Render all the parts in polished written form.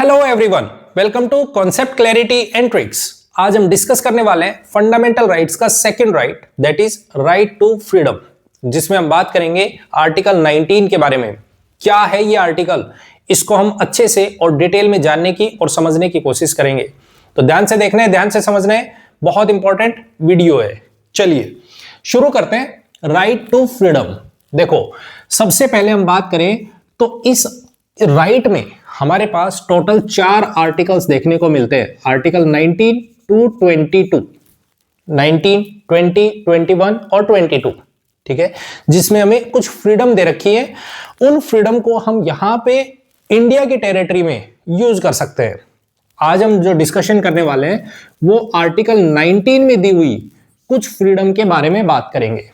Hello everyone, welcome to concept clarity and tricks. आज हम discuss करने वाले हैं फंडामेंटल राइट्स का second right, that is right to freedom, जिसमें हम बात करेंगे आर्टिकल 19 के बारे में। क्या है ये आर्टिकल, इसको हम अच्छे से और डिटेल में जानने की और समझने की कोशिश करेंगे। तो ध्यान से देखना है, ध्यान से समझना है, बहुत इंपॉर्टेंट वीडियो है। चलिए शुरू करते हैं। राइट टू फ्रीडम, देखो सबसे पहले हम बात करें तो इस राइट में हमारे पास टोटल 4 आर्टिकल्स देखने को मिलते हैं। आर्टिकल 19 टू 22, 19, 20, 21 और 22, ठीक है, जिसमें हमें कुछ फ्रीडम दे रखी है। उन फ्रीडम को हम यहां पे इंडिया की टेरिटरी में यूज कर सकते हैं। आज हम जो डिस्कशन करने वाले हैं वो आर्टिकल 19 में दी हुई कुछ फ्रीडम के बारे में बात करेंगे,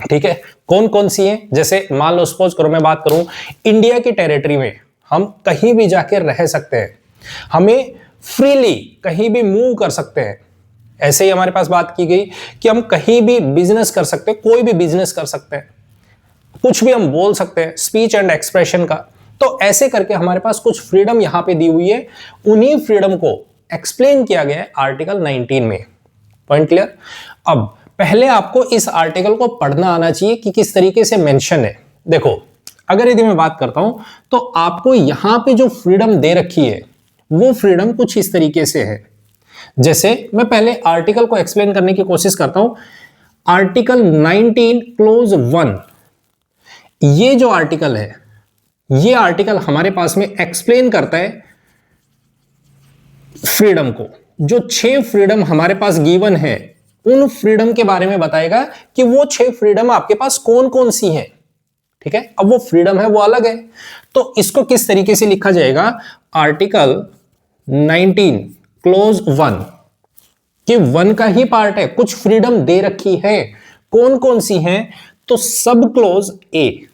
ठीक है। कौन कौन सी है, जैसे मान लो सपोज करो मैं बात करूं इंडिया की टेरिटरी में हम कहीं भी जाके रह सकते हैं, हमें फ्रीली कहीं भी मूव कर सकते हैं। ऐसे ही हमारे पास बात की गई कि हम कहीं भी बिजनेस कर सकते हैं, कोई भी बिजनेस कर सकते हैं, कुछ भी हम बोल सकते हैं, स्पीच एंड एक्सप्रेशन का। तो ऐसे करके हमारे पास कुछ फ्रीडम यहां पे दी हुई है। उन्हीं फ्रीडम को एक्सप्लेन किया गया है आर्टिकल 19 में। Point clear. अब पहले आपको इस आर्टिकल को पढ़ना आना चाहिए कि किस तरीके से मेंशन है। देखो अगर यदि मैं बात करता हूं तो आपको यहां पे जो फ्रीडम दे रखी है वो फ्रीडम कुछ इस तरीके से है। जैसे मैं पहले आर्टिकल को एक्सप्लेन करने की कोशिश करता हूं। आर्टिकल 19 क्लोज 1, ये जो आर्टिकल है, ये आर्टिकल हमारे पास में एक्सप्लेन करता है फ्रीडम को। जो 6 फ्रीडम हमारे पास गिवन है उन फ्रीडम के बारे में बताएगा कि वो 6 फ्रीडम आपके पास कौन कौन सी हैं, ठीक है। अब वो फ्रीडम है वो अलग है, तो इसको किस तरीके से लिखा जाएगा। आर्टिकल 19 क्लोज 1 कि 1 का ही पार्ट है, कुछ फ्रीडम दे रखी है। कौन कौन सी हैं, तो सब क्लोज ए,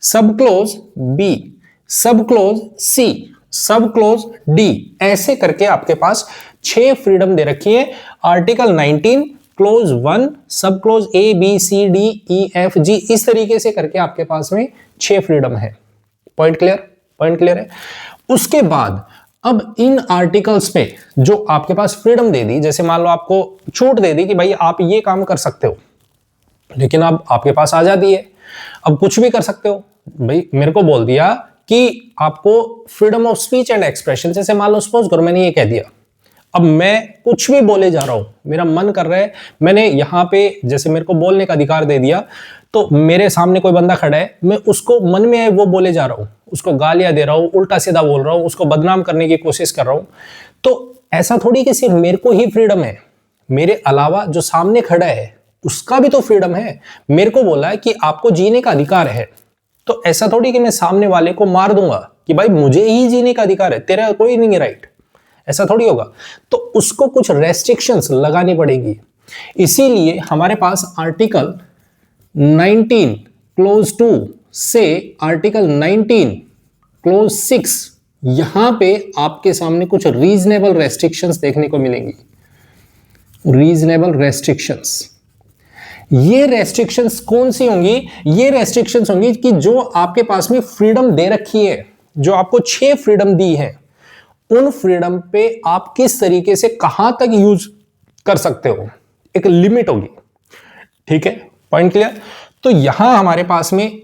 सब क्लोज बी, सब क्लोज सी, सब क्लोज डी, ऐसे करके आपके पास 6 फ्रीडम दे रखी है। Article 19 clause 1 sub clause A B C D E F G, इस तरीके से करके आपके पास में 6 फ्रीडम है। पॉइंट क्लियर, पॉइंट क्लियर है। उसके बाद अब इन आर्टिकल्स में जो आपके पास फ्रीडम दे दी, जैसे मान लो आपको छूट दे दी कि भाई आप ये काम कर सकते हो, लेकिन अब आपके पास आजादी है, अब कुछ भी कर सकते हो। भाई मेरे को बोल दिया कि आपको freedom of speech and expression, जैसे मान लो सपोज करो मैंने ये कह दिया, अब मैं कुछ भी बोले जा रहा हूं, मेरा मन कर रहा है, मैंने यहां पे जैसे मेरे को बोलने का अधिकार दे दिया, तो मेरे सामने कोई बंदा खड़ा है, मैं उसको मन में आए वो बोले जा रहा हूं, उसको गालियां दे रहा हूं, उल्टा सीधा बोल रहा हूं, उसको बदनाम करने की कोशिश कर रहा हूं। तो ऐसा थोड़ी कि सिर्फ मेरे को ही फ्रीडम है, मेरे अलावा जो सामने खड़ा है उसका भी तो फ्रीडम है। मेरे को बोला है कि आपको जीने का अधिकार है, तो ऐसा थोड़ी कि मैं सामने वाले को मार दूंगा कि भाई मुझे ही जीने का अधिकार है, तेरा कोई नहीं है राइट, ऐसा थोड़ी होगा। तो उसको कुछ रेस्ट्रिक्शंस लगानी पड़ेगी। इसीलिए हमारे पास आर्टिकल 19 क्लोज 2 से आर्टिकल 19 क्लोज 6, यहां पे आपके सामने कुछ रीजनेबल रेस्ट्रिक्शंस देखने को मिलेंगी। रीजनेबल रेस्ट्रिक्शंस, ये रेस्ट्रिक्शंस कौन सी होंगी, ये रेस्ट्रिक्शंस होंगी कि जो आपके पास में फ्रीडम दे रखी है, जो आपको 6 फ्रीडम दी है, उन फ्रीडम पे आप किस तरीके से कहां तक यूज कर सकते हो, एक लिमिट होगी, ठीक है। Point clear. तो यहां हमारे पास में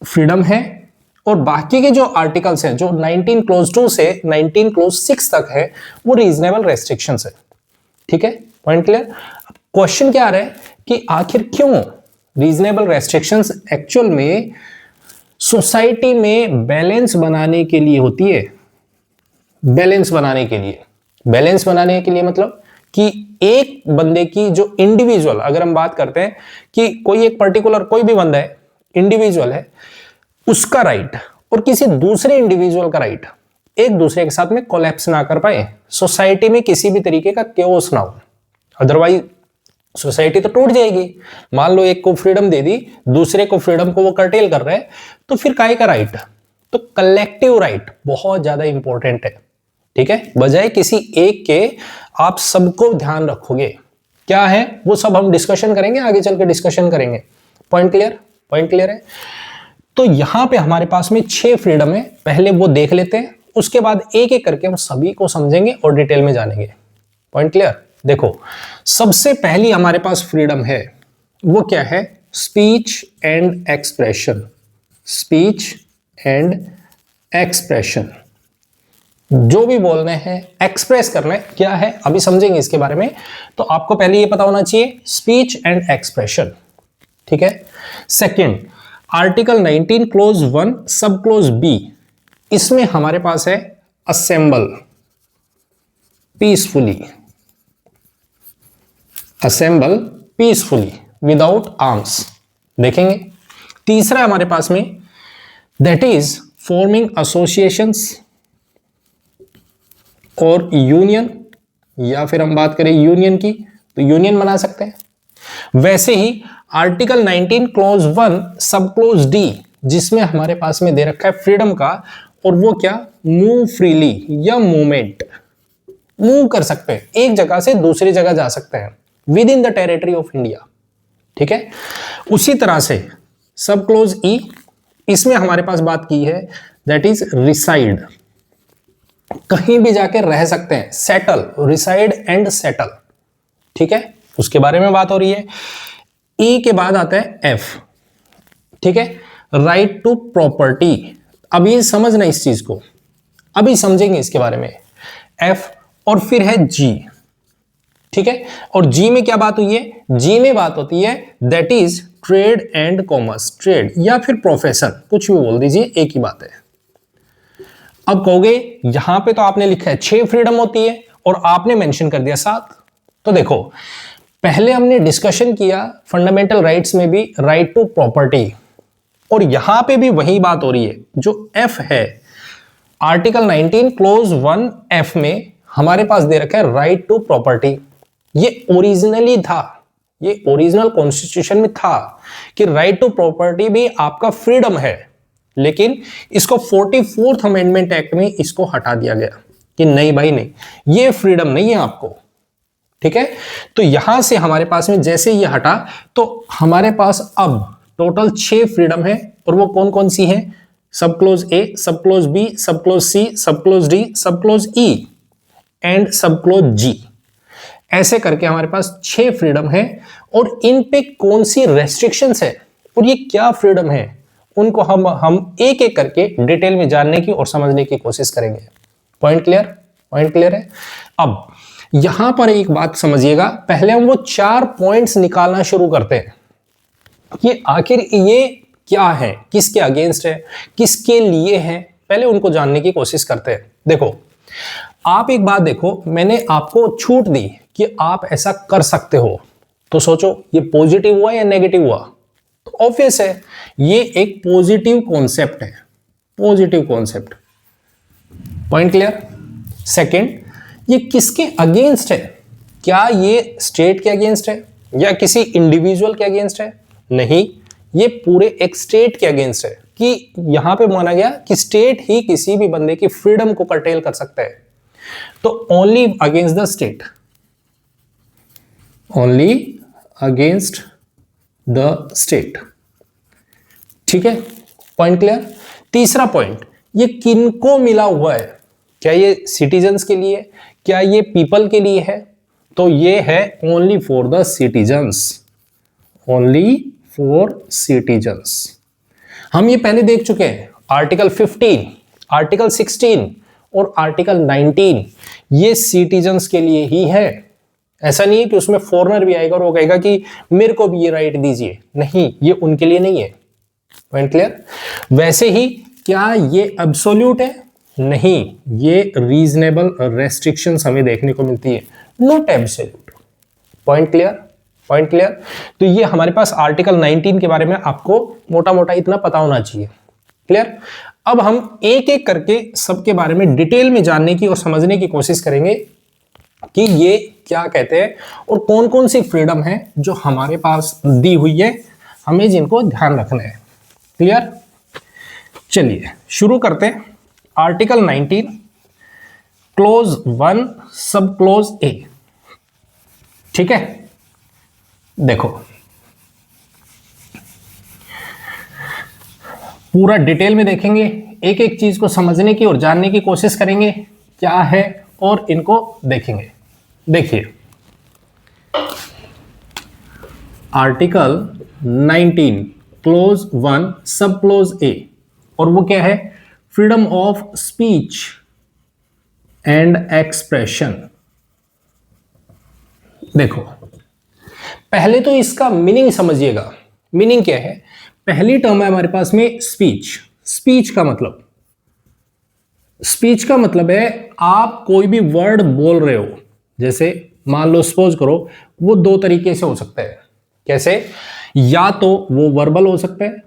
फ्रीडम है और बाकी के जो आर्टिकल्स हैं, जो 19 क्लोज 2 से 19 क्लोज 6 तक है, वो रीजनेबल रेस्ट्रिक्शंस है, ठीक है। Point clear. क्वेश्चन क्या आ रहा है कि आखिर क्यों रीजनेबल रेस्ट्रिक्शंस एक्चुअल में सोसाइटी में बैलेंस बनाने के लिए होती है। बैलेंस बनाने के लिए, बैलेंस बनाने के लिए मतलब कि एक बंदे की जो इंडिविजुअल, अगर हम बात करते हैं कि कोई एक पर्टिकुलर कोई भी बंदा है, इंडिविजुअल है, उसका राइट और किसी दूसरे इंडिविजुअल का राइट एक दूसरे के साथ में कोलैप्स ना कर पाए, सोसाइटी में किसी भी तरीके का केओस ना हो, अदरवाइज सोसाइटी तो टूट जाएगी। मान लो एक को फ्रीडम दे दी, दूसरे को फ्रीडम को वो कर्टेल कर रहे हैं, तो फिर काहे का राइट। तो कलेक्टिव राइट बहुत ज्यादा इंपॉर्टेंट है, ठीक है। बजाय किसी एक के आप सबको ध्यान रखोगे, क्या है वो सब हम डिस्कशन करेंगे, आगे चल के डिस्कशन करेंगे। पॉइंट क्लियर, पॉइंट क्लियर है। तो यहां पे हमारे पास में 6 फ्रीडम है, पहले वो देख लेते हैं, उसके बाद एक एक करके हम सभी को समझेंगे और डिटेल में जानेंगे। Point clear? देखो, सबसे पहली हमारे पास फ्रीडम है, वो क्या है? Speech and expression. Speech and expression, जो भी बोलने हैं, एक्सप्रेस करना है, क्या है अभी समझेंगे इसके बारे में। तो आपको पहले ये पता होना चाहिए स्पीच एंड एक्सप्रेशन, ठीक है। Second, article 19 clause 1 sub close B, इसमें हमारे पास है assemble peacefully, assemble peacefully without arms, देखेंगे। तीसरा हमारे पास में दैट इज फॉर्मिंग एसोसिएशंस और यूनियन, या फिर हम बात करें यूनियन की तो यूनियन बना सकते हैं। वैसे ही article 19 clause 1 sub close D, जिसमें हमारे पास में दे रखा है फ्रीडम का, और वो क्या? मूव फ्रीली या मूवमेंट, मूव कर सकते हैं, एक जगह से दूसरी जगह जा सकते हैं with in the territory of India, ठीक है। उसी तरह से सब क्लोज ई, इसमें हमारे पास बात की है दैट इज रिसाइड, कहीं भी जाके रह सकते हैं, सेटल, रिसाइड एंड सेटल, ठीक है, उसके बारे में बात हो रही है। ई के बाद आता है एफ, ठीक है, राइट टू प्रॉपर्टी। अभी समझना इस चीज को, अभी समझेंगे इसके बारे में। एफ और फिर है जी, ठीक है। और जी में क्या बात हुई है? जी में बात होती है that is trade and commerce, trade या फिर प्रोफेशन, कुछ भी बोल दीजिए, एक ही बात है। अब कहोगे यहां पे तो आपने लिखा है 6 फ्रीडम होती है और आपने मेंशन कर दिया 7। तो देखो, पहले हमने डिस्कशन किया फंडामेंटल राइट्स में भी राइट टू प्रॉपर्टी, और यहां पे भी वही बात हो रही है। जो एफ है आर्टिकल 19 क्लोज 1 एफ में हमारे पास दे रखा है राइट टू प्रॉपर्टी। ये ओरिजिनली था, ये ओरिजिनल कॉन्स्टिट्यूशन में था कि राइट टू प्रॉपर्टी भी आपका फ्रीडम है, लेकिन इसको 44th अमेंडमेंट एक्ट में इसको हटा दिया गया कि नहीं भाई नहीं, ये फ्रीडम नहीं है आपको, ठीक है। तो यहां से हमारे पास में जैसे ये हटा, तो हमारे पास अब टोटल 6 फ्रीडम है, और वो कौन कौन सी है? सब क्लोज ए, सब क्लोज बी, सब क्लोज सी, सब क्लोज डी, सब क्लोज ई एंड सब क्लोज जी, ऐसे करके हमारे पास 6 फ्रीडम है। और इन पे कौन सी रेस्ट्रिक्शंस है और ये क्या फ्रीडम है, उनको हम एक एक करके डिटेल में जानने की और समझने की कोशिश करेंगे। Point clear? पॉइंट क्लियर है। अब यहां पर एक बात समझिएगा, पहले हम वो 4 पॉइंट्स निकालना शुरू करते हैं कि आखिर ये क्या है, किसके अगेंस्ट है, किसके लिए है, पहले उनको जानने की कोशिश करते हैं। देखो, आप एक बात देखो, मैंने आपको छूट दी कि आप ऐसा कर सकते हो, तो सोचो ये पॉजिटिव हुआ या नेगेटिव हुआ? तो ऑब्वियस है ये एक पॉजिटिव कॉन्सेप्ट है, positive concept. Point clear? Second, ये किसके अगेंस्ट है? क्या ये स्टेट के अगेंस्ट है या किसी इंडिविजुअल के अगेंस्ट है? नहीं, ये पूरे एक स्टेट के अगेंस्ट है, कि यहां पे माना गया कि स्टेट ही किसी भी बंदे की फ्रीडम को कर्टेल कर सकता है। तो only against the state, only against the state, ठीक है। Point clear? तीसरा पॉइंट, ये किनको मिला हुआ है? क्या ये सिटीजन्स के लिए, क्या ये पीपल के लिए है? तो ये है only for the citizens, only for citizens. हम ये पहले देख चुके हैं, आर्टिकल 15, आर्टिकल 16 और आर्टिकल 19 ये सिटीजन्स के लिए ही है। ऐसा नहीं है कि उसमें फॉरेनर भी आएगा और वो कहेगा कि मेरे को भी ये राइट दीजिए, नहीं, ये उनके लिए नहीं है। Point clear? वैसे ही क्या ये एब्सोल्यूट है? नहीं, ये रीजनेबल रेस्ट्रिक्शंस हमें देखने को मिलती है, not absolute. Point clear? Point clear? तो ये हमारे पास आर्टिकल 19 के बारे में आपको मोटा मोटा इतना पता होना चाहिए। क्लियर? अब हम एक एक करके सबके बारे में डिटेल में जानने की और समझने की कोशिश करेंगे कि ये क्या कहते हैं और कौन कौन सी फ्रीडम है जो हमारे पास दी हुई है, हमें जिनको ध्यान रखना है। क्लियर? चलिए शुरू करते हैं। आर्टिकल 19 क्लोज 1 सब क्लोज ए, ठीक है। देखो पूरा डिटेल में देखेंगे, एक एक चीज को समझने की और जानने की कोशिश करेंगे क्या है और इनको देखेंगे। देखिए आर्टिकल 19 क्लोज 1 सब क्लोज ए, और वो क्या है? Freedom of speech and expression. देखो पहले तो इसका मीनिंग समझिएगा। मीनिंग क्या है? पहली टर्म है हमारे पास में स्पीच। स्पीच का मतलब है आप कोई भी वर्ड बोल रहे हो, जैसे मान लो सपोज करो, वो दो तरीके से हो सकता है। कैसे? या तो वो वर्बल हो सकता है,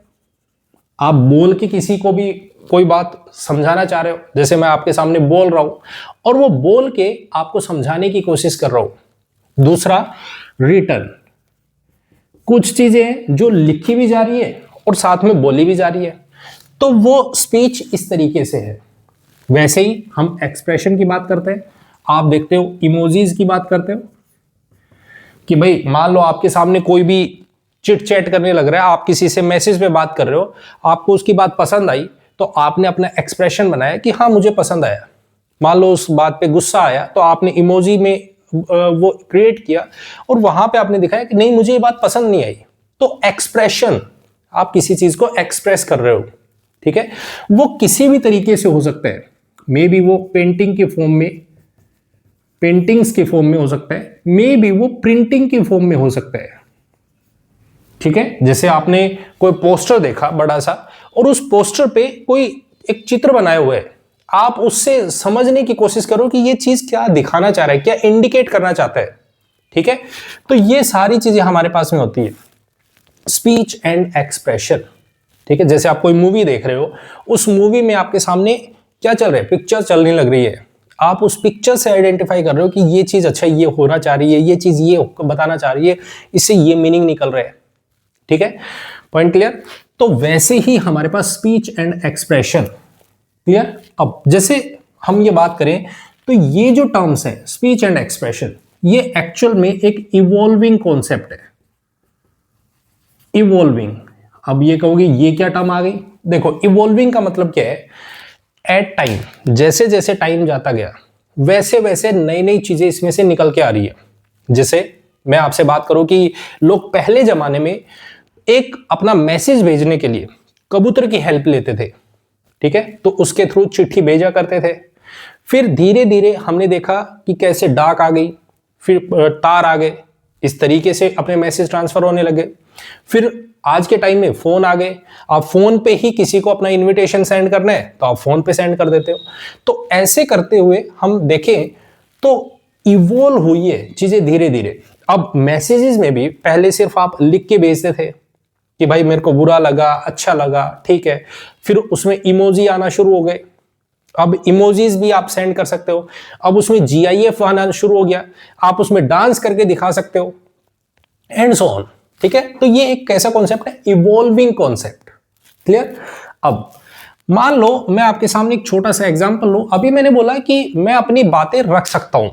आप बोल के किसी को भी कोई बात समझाना चाह रहे हो, जैसे मैं आपके सामने बोल रहा हूं और वो बोल के आपको समझाने की कोशिश कर रहा हूं। दूसरा रिटन, कुछ चीजें जो लिखी भी जा रही है और साथ में बोली भी जा रही है, तो वो स्पीच इस तरीके से है। वैसे ही हम एक्सप्रेशन की बात करते हैं, आप देखते हो इमोजीज की बात करते हो कि भाई मान लो आपके सामने कोई भी चिट चैट करने लग रहा है, आप किसी से मैसेज पे बात कर रहे हो, आपको उसकी बात पसंद आई तो आपने अपना एक्सप्रेशन बनाया कि हाँ मुझे पसंद आया। मान लो उस बात पे गुस्सा आया तो आपने इमोजी में वो क्रिएट किया और वहां पे आपने दिखाया कि नहीं मुझे ये बात पसंद नहीं आई। तो एक्सप्रेशन, आप किसी चीज को एक्सप्रेस कर रहे हो, ठीक है? वो किसी भी तरीके से हो सकता है, मे बी वो पेंटिंग के फॉर्म में, पेंटिंग्स के फॉर्म में हो सकता है, मे बी वो प्रिंटिंग के फॉर्म में हो सकता है, ठीक है? जैसे आपने कोई पोस्टर देखा बड़ा सा और उस पोस्टर पे कोई एक चित्र बनाया हुआ है, आप उससे समझने की कोशिश करो कि ये चीज क्या दिखाना चाह रहा है, क्या इंडिकेट करना चाहता है, ठीक है? तो ये सारी चीजें हमारे पास में होती है, स्पीच एंड एक्सप्रेशन, ठीक है? जैसे आप कोई मूवी देख रहे हो, उस मूवी में आपके सामने क्या चल रहा है? पिक्चर चलने लग रही है, आप उस पिक्चर से आइडेंटिफाई कर रहे हो कि ये चीज अच्छा ये होना चाह रही है, ये चीज ये बताना चाह रही है, इससे ये मीनिंग निकल रहा है, ठीक है? Point clear? तो वैसे ही हमारे पास स्पीच एंड एक्सप्रेशन, क्लियर? अब जैसे हम ये बात करें तो ये जो टर्म्स हैं स्पीच एंड एक्सप्रेशन, ये एक्चुअल में एक इवॉल्विंग कॉन्सेप्ट है। इवॉल्विंग, अब ये कहोगे ये क्या टर्म आ गई? देखो इवॉल्विंग का मतलब क्या है? एट टाइम, जैसे जैसे टाइम जाता गया वैसे वैसे नई नई चीजें इसमें से निकल के आ रही है। जैसे मैं आपसे बात करूं कि लोग पहले जमाने में एक अपना मैसेज भेजने के लिए कबूतर की हेल्प लेते थे, ठीक है? तो उसके थ्रू चिट्ठी भेजा करते थे। फिर धीरे धीरे हमने देखा कि कैसे डाक आ गई, फिर तार आ गए, इस तरीके से अपने मैसेज ट्रांसफर होने लगे। फिर आज के टाइम में फोन आ गए, आप फोन पे ही किसी को अपना इनविटेशन सेंड करना है तो आप फोन पे सेंड कर देते हो। तो ऐसे करते हुए हम देखें तो इवॉल्व हुई है चीजें धीरे धीरे। अब मैसेजेस में भी पहले सिर्फ आप लिख के भेजते थे कि भाई मेरे को बुरा लगा, अच्छा लगा, ठीक है? फिर उसमें इमोजी आना शुरू हो गए, अब इमोजीज भी आप सेंड कर सकते हो। अब उसमें GIF आना शुरू हो गया, आप उसमें डांस करके दिखा सकते हो, एंड सो ऑन, ठीक है? तो ये एक कैसा कॉन्सेप्ट है? Evolving concept, clear? अब मान लो मैं आपके सामने एक छोटा सा एग्जांपल लूं। अभी मैंने बोला कि मैं अपनी बातें रख सकता हूं,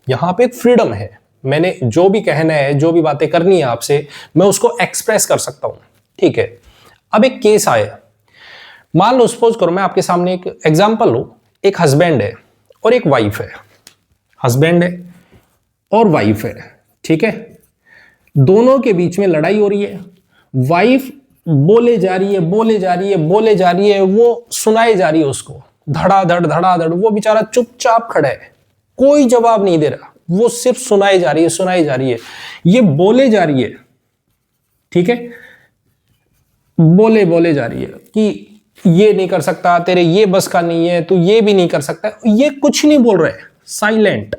यहां पे एक फ्रीडम है, मैंने जो भी कहना है, जो भी बातें करनी है आपसे, मैं उसको एक्सप्रेस कर सकता हूं, ठीक है? अब एक केस आया, मान लो सपोज करो मैं आपके सामने एक एग्जांपल लूं, एक हस्बैंड है और एक वाइफ है, हस्बैंड है और वाइफ है, ठीक है? दोनों के बीच में लड़ाई हो रही है, वाइफ बोले जा रही है, बोले जा रही है, बोले जा रही है, वो सुनाई जा रही है उसको धड़ाधड़, वो बेचारा चुपचाप खड़ा है, कोई जवाब नहीं दे रहा, वो सिर्फ सुनाई जा रही है, सुनाई जा रही है, ये बोले जा रही है, ठीक है? बोले जा रही है कि ये नहीं कर सकता, तेरे ये बस का नहीं है, तू ये भी नहीं कर सकता, ये कुछ नहीं बोल रहे, साइलेंट,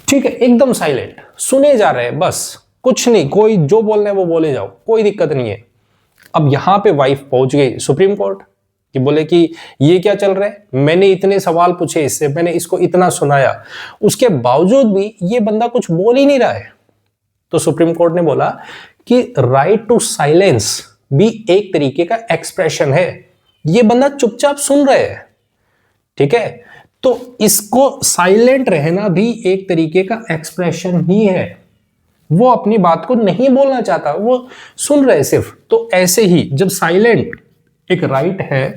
ठीक है? एकदम साइलेंट, सुने जा रहे हैं, बस कुछ नहीं, कोई जो बोलना है वो बोले जाओ, कोई दिक्कत नहीं है। अब यहां पे वाइफ पहुंच गई सुप्रीम कोर्ट कि बोले कि ये क्या चल रहा है, मैंने इतने सवाल पूछे इससे, मैंने इसको इतना सुनाया, उसके बावजूद भी ये बंदा कुछ बोल ही नहीं रहा है। तो सुप्रीम कोर्ट ने बोला कि राइट टू साइलेंस भी एक तरीके का एक्सप्रेशन है, ये बंदा चुपचाप सुन रहा है, ठीक है? तो इसको साइलेंट रहना भी एक तरीके का एक्सप्रेशन ही है, वो अपनी बात को नहीं बोलना चाहता, वो सुन रहे सिर्फ। तो ऐसे ही जब साइलेंट एक राइट है,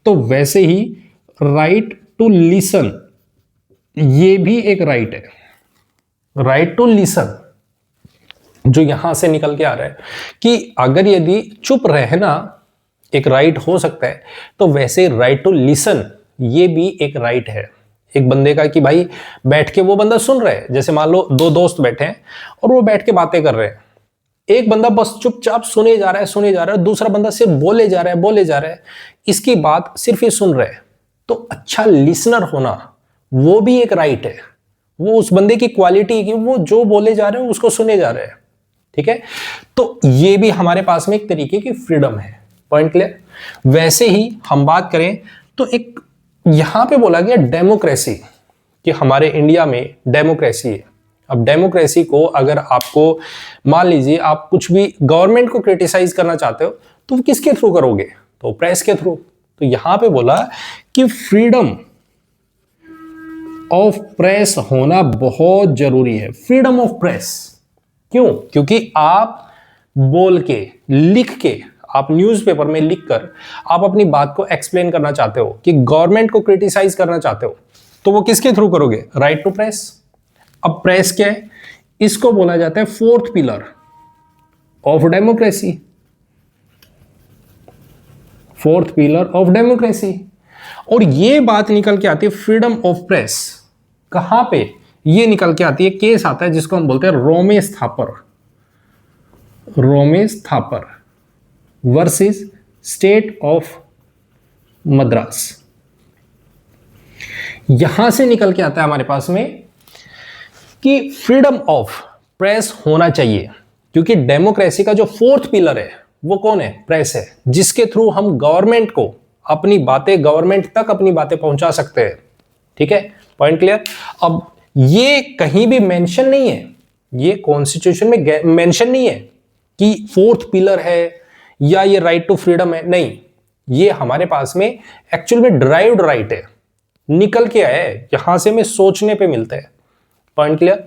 तो वैसे ही राइट टू लिसन ये भी एक राइट है। राइट टू लिसन जो यहां से निकल के आ रहा है कि अगर यदि चुप रहना एक राइट हो सकता है, तो वैसे राइट टू लिसन ये भी एक राइट है एक बंदे का, कि भाई बैठ के वो बंदा सुन रहा है। जैसे मान लो दो दोस्त बैठे हैं और वो बैठ के बातें कर रहे हैं, एक बंदा बस चुपचाप सुने जा रहा है, दूसरा बंदा सिर्फ बोले जा रहा है, इसकी बात सिर्फ ये सुन रहा है। तो अच्छा लिसनर होना वो भी एक राइट है, वो उस बंदे की क्वालिटी की, वो जो बोले जा रहे हैं उसको सुने जा रहे हैं। ठीक है, तो ये भी हमारे पास में एक तरीके की फ्रीडम है। Point clear. वैसे ही हम बात करें तो एक यहां पे बोला गया डेमोक्रेसी, कि हमारे इंडिया में डेमोक्रेसी है। अब डेमोक्रेसी को अगर आपको मान लीजिए आप कुछ भी गवर्नमेंट को क्रिटिसाइज करना चाहते हो तो किसके थ्रू करोगे? तो प्रेस के थ्रू। तो यहां पे बोला कि फ्रीडम ऑफ प्रेस होना बहुत जरूरी है। फ्रीडम ऑफ प्रेस क्यों? क्योंकि आप बोल के, लिख के, आप न्यूज़पेपर में लिखकर आप अपनी बात को एक्सप्लेन करना चाहते हो, कि गवर्नमेंट को क्रिटिसाइज करना चाहते हो, तो वो किसके थ्रू करोगे? Right to press. अब प्रेस क्या है? इसको बोला जाता है fourth pillar of democracy. Fourth pillar of democracy. और ये बात निकल के आती है फ्रीडम ऑफ प्रेस कहां पे? ये निकल के आती है, केस आता है जिसको हम बोलते हैं Romesh Thapar. Romesh Thapar versus state of Madras. यहां से निकल के आता है हमारे पास में कि फ्रीडम ऑफ प्रेस होना चाहिए, क्योंकि डेमोक्रेसी का जो फोर्थ पिलर है वो कौन है? प्रेस है, जिसके थ्रू हम गवर्नमेंट को अपनी बातें, गवर्नमेंट तक अपनी बातें पहुंचा सकते हैं। ठीक है, पॉइंट क्लियर। अब ये कहीं भी मेंशन नहीं है, ये कॉन्स्टिट्यूशन में मेंशन नहीं है कि फोर्थ पिलर है या ये राइट टू फ्रीडम है। नहीं, ये हमारे पास में एक्चुअल में ड्राइव्ड राइट है, निकल के आया है, यहां से हमें सोचने पे मिलता है। Point clear?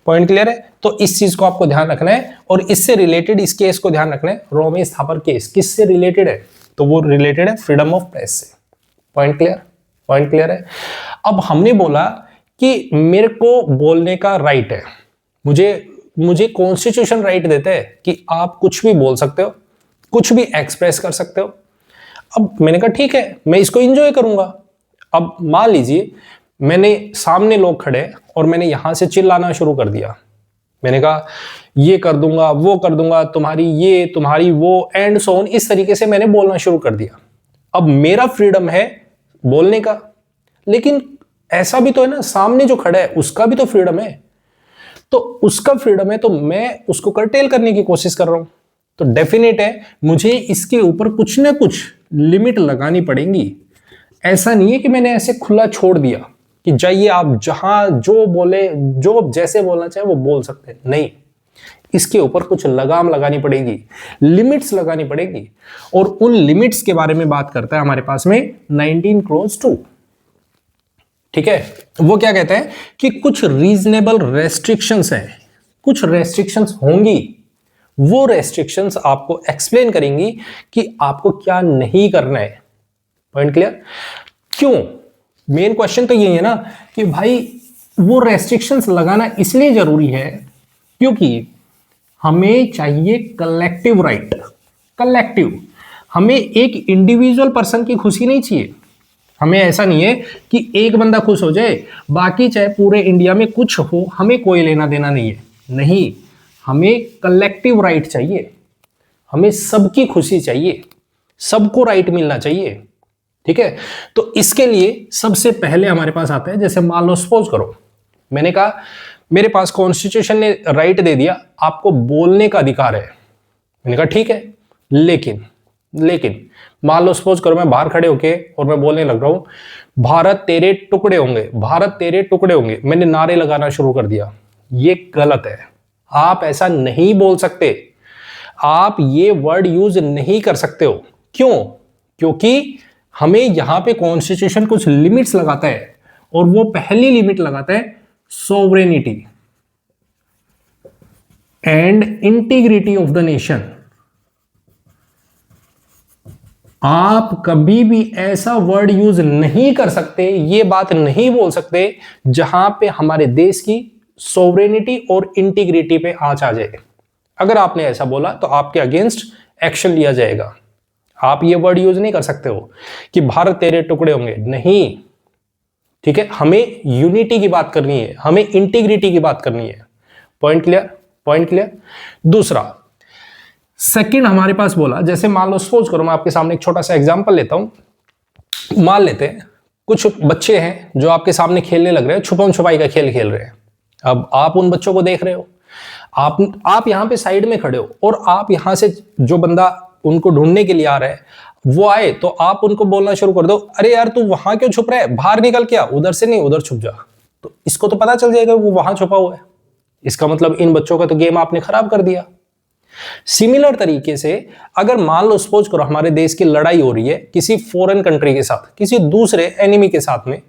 पॉइंट क्लियर है। तो इस चीज को आपको ध्यान रखना है, और इससे रिलेटेड इस केस को ध्यान रखना है। रोमेश थापर केस किससे रिलेटेड है? तो वो रिलेटेड है फ्रीडम ऑफ प्रेस से। Point clear? पॉइंट क्लियर है। अब हमने बोला कि मेरे को बोलने का राइट है, मुझे कॉन्स्टिट्यूशन राइट देता है कि आप कुछ भी बोल सकते हो, कुछ भी एक्सप्रेस कर सकते हो। अब मैंने कहा ठीक है, मैं इसको एंजॉय करूंगा। अब मान लीजिए मैंने सामने लोग खड़े और मैंने यहां से चिल्लाना शुरू कर दिया, मैंने कहा ये कर दूंगा, वो कर दूंगा, तुम्हारी ये, तुम्हारी वो, एंड सो ऑन, इस तरीके से मैंने बोलना शुरू कर दिया। अब मेरा फ्रीडम है बोलने का, लेकिन ऐसा भी तो है ना, सामने जो खड़ा है उसका भी तो फ्रीडम है। तो उसका फ्रीडम है तो मैं उसको कर्टेल करने की कोशिश कर रहा हूं। तो डेफिनेट है मुझे इसके ऊपर कुछ ना कुछ लिमिट लगानी पड़ेगी। ऐसा नहीं है कि मैंने ऐसे खुला छोड़ दिया कि जाइए आप जहां जो बोले, जो जैसे बोलना चाहे वो बोल सकते हैं। नहीं, इसके ऊपर कुछ लगाम लगानी पड़ेगी, लिमिट्स लगानी पड़ेगी। और उन लिमिट्स के बारे में बात करता है हमारे पास में 19(2). ठीक है, वो क्या कहते हैं कि कुछ रीजनेबल रेस्ट्रिक्शंस हैं, कुछ रेस्ट्रिक्शंस होंगी, वो रेस्ट्रिक्शंस आपको एक्सप्लेन करेंगी कि आपको क्या नहीं करना है। Point clear? क्यों? मेन क्वेश्चन तो ये है ना कि भाई वो रेस्ट्रिक्शंस लगाना इसलिए जरूरी है क्योंकि हमें चाहिए कलेक्टिव राइट। कलेक्टिव, हमें एक इंडिविजुअल पर्सन की खुशी नहीं चाहिए। हमें ऐसा नहीं है कि एक बंदा खुश हो जाए, बाकी चाहे पूरे इंडिया में कुछ हो, हमें कोई लेना देना नहीं है। नहीं, हमें कलेक्टिव राइट चाहिए, हमें सबकी खुशी चाहिए, सबको राइट मिलना चाहिए। ठीक है, तो इसके लिए सबसे पहले हमारे पास आता है, जैसे मान लो सपोज करो मैंने कहा मेरे पास कॉन्स्टिट्यूशन ने राइट दे दिया, आपको बोलने का अधिकार है। मैंने कहा ठीक है, लेकिन मान लो सपोज करो मैं बाहर खड़े होके और मैं बोलने लग रहा हूं भारत तेरे टुकड़े होंगे, भारत तेरे टुकड़े होंगे, मैंने नारे लगाना शुरू कर दिया। ये गलत है, आप ऐसा नहीं बोल सकते, आप ये वर्ड यूज नहीं कर सकते हो। क्यों? क्योंकि हमें यहां पे कॉन्स्टिट्यूशन कुछ लिमिट्स लगाता है, और वो पहली लिमिट लगाता है sovereignty and integrity of the nation. आप कभी भी ऐसा वर्ड यूज नहीं कर सकते, ये बात नहीं बोल सकते जहां पे हमारे देश की सोवरेनिटी और इंटीग्रिटी पे आंच आ जाए। अगर आपने ऐसा बोला तो आपके अगेंस्ट एक्शन लिया जाएगा। आप ये वर्ड यूज नहीं कर सकते हो कि भारत तेरे टुकड़े होंगे, नहीं। ठीक है, हमें यूनिटी की बात करनी है, हमें इंटीग्रिटी की बात करनी है। Point clear? Point clear. दूसरा, सेकंड हमारे पास बोला, जैसे मान लो, सपोज करो, मैं आपके सामने एक छोटा सा एग्जांपल लेता हूं। मान लेते हैं कुछ बच्चे हैं जो आपके सामने खेलने लग रहे हैं, छुपन छुपाई का खेल खेल रहे हैं। अब आप उन बच्चों को देख रहे हो, आप यहां पे साइड में खड़े हो, और आप यहां से जो बंदा उनको ढूंढने के लिए आ रहा है वो आए, तो आप उनको बोलना शुरू कर दो, अरे यार तू वहां क्यों छुप रहा है, बाहर निकल के आ, उधर से नहीं उधर छुप जा। तो इसको तो पता चल जाएगा वो वहां छुपा हुआ है। इसका मतलब इन बच्चों का तो गेम आपने खराब कर दिया। सिमिलर तरीके से अगर मान लो, सपोज करो, हमारे देश की लड़ाई हो रही है किसी फॉरेन कंट्री के साथ, किसी दूसरे एनिमी के साथ में,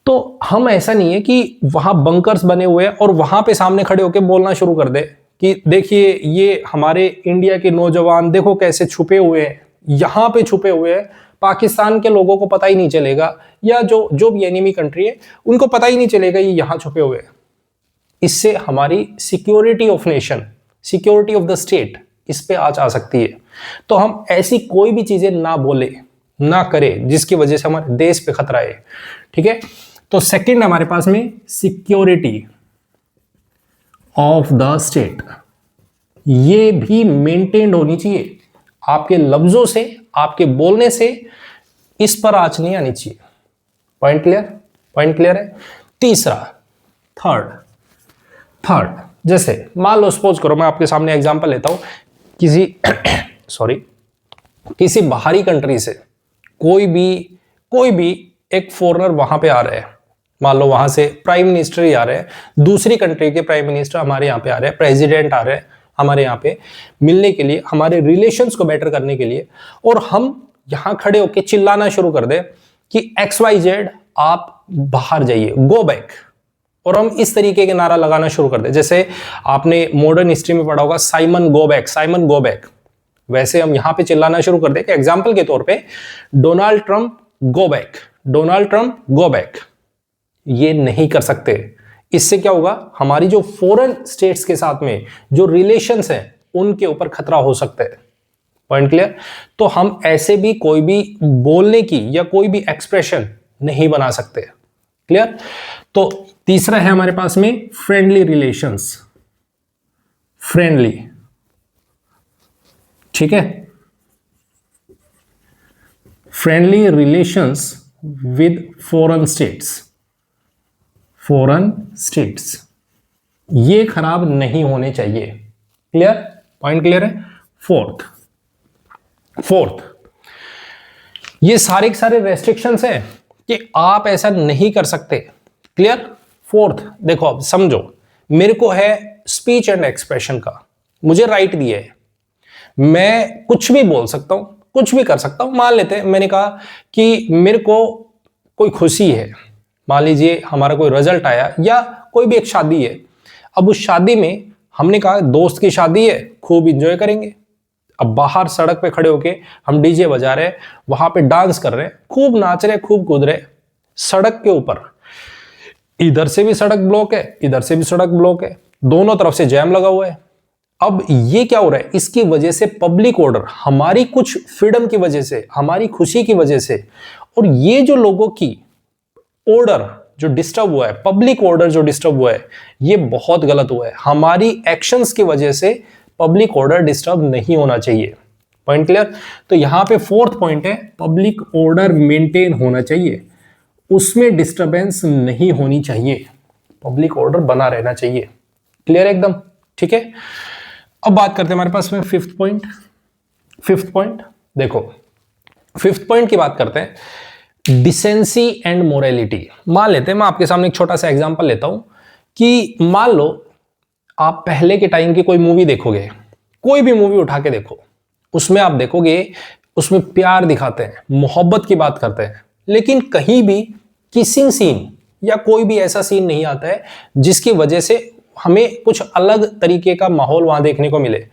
तो हम ऐसा नहीं है कि वहां बंकर्स बने हुए हैं और वहां पे सामने खड़े होकर बोलना शुरू कर दे कि देखिए ये हमारे इंडिया के नौजवान देखो कैसे छुपे हुए हैं, यहां पे छुपे हुए हैं, पाकिस्तान के लोगों को पता ही नहीं चलेगा, या जो भी एनिमी कंट्री है उनको पता ही नहीं चलेगा ये यहां छुपे हुए हैं। इससे हमारी security of nation, security of the state, इस पे आंच आ सकती है। तो हम ऐसी कोई भी चीजें ना बोले, ना करें जिसकी वजह से हमारे देश पे खतरा है। ठीक है, तो सेकंड हमारे पास में सिक्योरिटी ऑफ द स्टेट, ये भी मेंटेन होनी चाहिए। आपके लफ्जों से, आपके बोलने से इस पर आंच नहीं आनी चाहिए। Point clear? पॉइंट क्लियर है। तीसरा, थर्ड, जैसे मान लो, सपोज करो, मैं आपके सामने एग्जांपल लेता हूं, किसी बाहरी कंट्री से कोई भी एक फॉरेनर वहां पे आ रहे हैं। मान लो वहां से प्राइम मिनिस्टर ही आ रहे हैं, दूसरी कंट्री के प्राइम मिनिस्टर हमारे यहाँ पे आ रहे हैं, प्रेसिडेंट आ रहे हैं हमारे यहाँ पे मिलने के लिए, हमारे रिलेशंस को बेटर करने के लिए, और हम यहां खड़े होकर चिल्लाना शुरू कर दे कि XYZ आप बाहर जाइए, गो बैक, और हम इस तरीके के नारा लगाना शुरू कर दे। जैसे आपने मॉडर्न हिस्ट्री में पढ़ा होगा, Simon go back, Simon go back. वैसे हम यहां पे चिल्लाना शुरू कर दे कि एग्जाम्पल के तौर पे, Donald Trump go back, Donald Trump go back. ये नहीं कर सकते। इससे क्या होगा, हमारी जो फॉरेन स्टेट्स के साथ में जो रिलेशंस हैं उनके ऊपर खतरा हो सकता है। Point clear? तो हम ऐसे भी कोई भी बोलने की या कोई भी एक्सप्रेशन नहीं बना सकते। क्लियर? तो तीसरा है हमारे पास में फ्रेंडली रिलेशंस, फ्रेंडली। ठीक है, friendly relations with foreign states, foreign states, ये खराब नहीं होने चाहिए। क्लियर? पॉइंट क्लियर है। फोर्थ, ये सारे के सारे रेस्ट्रिक्शंस हैं कि आप ऐसा नहीं कर सकते। क्लियर? फोर्थ, देखो अब समझो, मेरे को है स्पीच एंड एक्सप्रेशन का, मुझे राइट दिया है, मैं कुछ भी बोल सकता हूं, कुछ भी कर सकता हूं। मान लेते हैं मैंने कहा कि मेरे को कोई खुशी है, मान लीजिए हमारा कोई रिजल्ट आया, या कोई भी एक शादी है। अब उस शादी में हमने कहा दोस्त की शादी है, खूब इंजॉय करेंगे। अब बाहर सड़क पे खड़े होके हम डीजे बजा रहे हैं, वहां पे डांस कर रहे हैं, खूब नाच रहे, खूब कूद रहे। सड़क के ऊपर इधर से भी सड़क ब्लॉक है, इधर से भी सड़क ब्लॉक है, दोनों तरफ से जैम लगा हुआ है। अब ये क्या हो रहा है, इसकी वजह से पब्लिक ऑर्डर, हमारी कुछ फ्रीडम की वजह से, हमारी खुशी की वजह से, और ये जो लोगों की ऑर्डर जो डिस्टर्ब हुआ है, पब्लिक ऑर्डर जो डिस्टर्ब हुआ है, ये बहुत गलत हुआ है। हमारी एक्शंस की वजह से पब्लिक ऑर्डर डिस्टर्ब नहीं होना चाहिए। Point clear? तो यहां पे फोर्थ पॉइंट है, पब्लिक ऑर्डर मेंटेन होना चाहिए, उसमें डिस्टरबेंस नहीं होनी चाहिए, पब्लिक ऑर्डर बना रहना चाहिए। क्लियर एकदम? ठीक है, अब बात करते हैं हमारे पास में फिफ्थ पॉइंट। देखो, फिफ्थ पॉइंट की बात करते हैं, डिसेंसी एंड मोरालिटी। मान लेते हैं, मैं आपके सामने एक छोटा सा एग्जांपल लेता हूं कि मान लो आप पहले के टाइम की कोई मूवी देखोगे, कोई भी मूवी उठा के देखो, उसमें आप देखोगे उसमें प्यार दिखाते हैं, मोहब्बत की बात करते हैं, लेकिन कहीं भी किसिंग सीन या कोई भी ऐसा सीन नहीं आता है जिसकी वजह से हमें कुछ अलग तरीके का माहौल वहां देखने को मिले।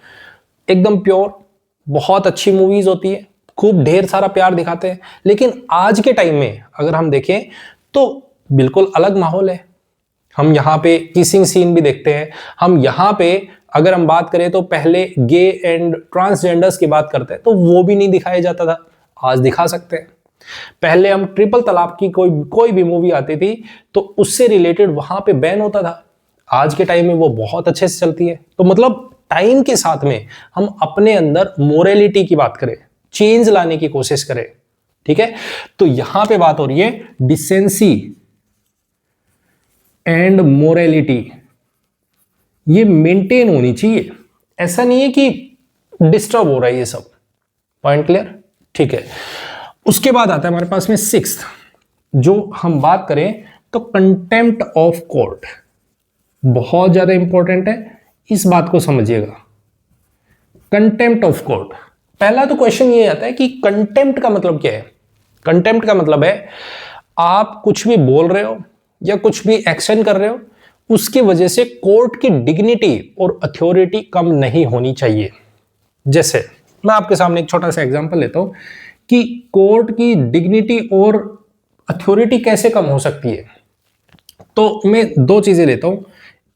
एकदम प्योर, बहुत अच्छी मूवीज होती है, खूब ढेर सारा प्यार दिखाते हैं। लेकिन आज के टाइम में अगर हम देखें तो बिल्कुल अलग माहौल है। हम यहाँ पे किसिंग सीन भी देखते हैं। हम यहाँ पे अगर हम बात करें तो पहले गे एंड ट्रांसजेंडर्स की बात करते हैं तो वो भी नहीं दिखाया जाता था, आज दिखा सकते हैं। पहले हम ट्रिपल तलाक की कोई भी मूवी आती थी तो उससे रिलेटेड वहां पे बैन होता था, आज के टाइम में वो बहुत अच्छे से चलती है। तो मतलब टाइम के साथ में हम अपने अंदर मोरालिटी की बात करें, चेंज लाने की कोशिश करें, ठीक है। तो यहां पे बात हो रही है डिसेंसी एंड मोरालिटी, ये मेंटेन होनी चाहिए। ऐसा नहीं है कि डिस्टर्ब हो रहा है ये सब। Point clear? ठीक है। उसके बाद आता है हमारे पास में सिक्स्थ, जो हम बात करें तो कंटेम्प्ट ऑफ कोर्ट, बहुत ज्यादा इंपॉर्टेंट है, इस बात को समझिएगा। कंटेम्प्ट ऑफ कोर्ट, पहला तो क्वेश्चन ये आता है कि कंटेम्प्ट का मतलब क्या है। कंटेम्प्ट का मतलब है आप कुछ भी बोल रहे हो या कुछ भी एक्शन कर रहे हो, उसकी वजह से कोर्ट की डिग्निटी और अथॉरिटी कम नहीं होनी चाहिए। जैसे मैं आपके सामने एक छोटा सा एग्जांपल लेता हूं कि कोर्ट की डिग्निटी और अथॉरिटी कैसे कम हो सकती है। तो मैं दो चीजें लेता हूं,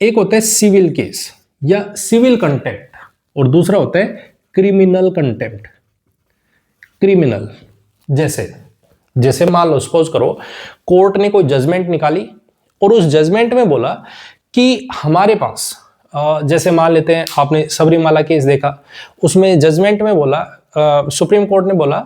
एक होता है सिविल केस या सिविल कंटेम्प्ट और दूसरा होता है क्रिमिनल कंटेम्प्ट। क्रिमिनल जैसे मान लो सपोज करो कोर्ट ने कोई जजमेंट निकाली और उस जजमेंट में बोला कि हमारे पास जैसे मान लेते हैं आपने सबरीमाला केस देखा, उसमें जजमेंट में बोला सुप्रीम कोर्ट ने बोला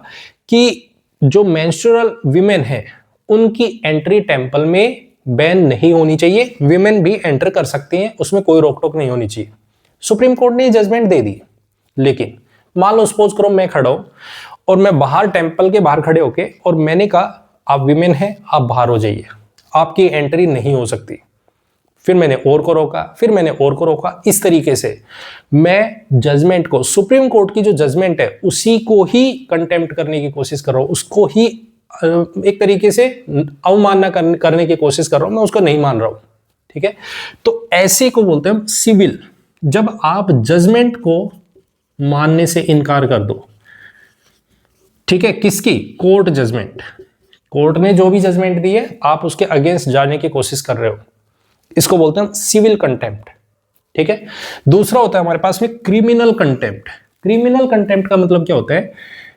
कि जो मेंस्ट्रुअल विमेन है उनकी एंट्री टेंपल में बैन नहीं होनी चाहिए, विमेन भी एंटर कर सकती हैं, उसमें कोई रोक टोक नहीं होनी चाहिए। सुप्रीम कोर्ट ने ये जजमेंट दे दी। लेकिन मान लो सपोज करो मैं खड़ा हूं और मैं बाहर टेंपल के बाहर खड़े होके और मैंने कहा आप विमेन हैं, आप बाहर हो जाइए, आपकी एंट्री नहीं हो सकती। फिर मैंने और को रोका, फिर मैंने और को रोका। इस तरीके से मैं जजमेंट को, सुप्रीम कोर्ट की जो जजमेंट है उसी को ही कंटेम्प्ट करने की कोशिश कर रहा हूं, उसको ही एक तरीके से अवमानना करने की कोशिश कर रहा हूं, मैं उसको नहीं मान रहा हूं, ठीक है। तो ऐसे को बोलते हैं सिविल, जब आप जजमेंट को मानने से इनकार कर दो, ठीक है। किसकी? कोर्ट जजमेंट, कोर्ट ने जो भी जजमेंट दी है आप उसके अगेंस्ट जाने की कोशिश कर रहे हो, इसको बोलते हैं सिविल कंटेम्प्ट, ठीक है। दूसरा होता है हमारे पास में क्रिमिनल कंटेम्प्ट। क्रिमिनल कंटेम्प्ट का मतलब क्या होता है,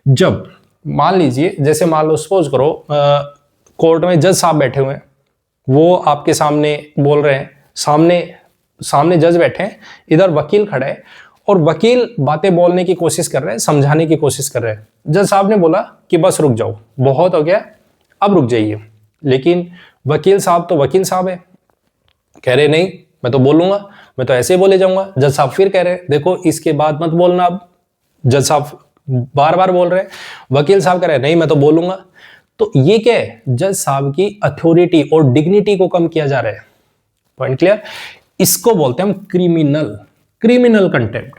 जब मान लीजिए जैसे मान लो सपोज करो कोर्ट में जज साहब बैठे हुए हैं, वो आपके सामने बोल रहे हैं, सामने जज बैठे हैं, इधर वकील खड़ा है और वकील बातें बोलने की कोशिश कर रहे हैं, समझाने की कोशिश कर रहे हैं। जज साहब ने बोला कि बस रुक जाओ, बहुत हो गया, अब रुक जाइए। लेकिन वकील साहब तो वकील साहब है, कह रहे नहीं मैं तो बोलूंगा, मैं तो ऐसे ही बोले जाऊंगा। जज साहब फिर कह रहे देखो इसके बाद मत बोलना। अब जज साहब बार बार बोल रहे हैं, वकील साहब कह रहे नहीं मैं तो बोलूंगा। तो ये क्या है, जज साहब की अथॉरिटी और डिग्निटी को कम किया जा रहा है। Point clear? इसको बोलते हैं हम क्रिमिनल कंटेम्प्ट।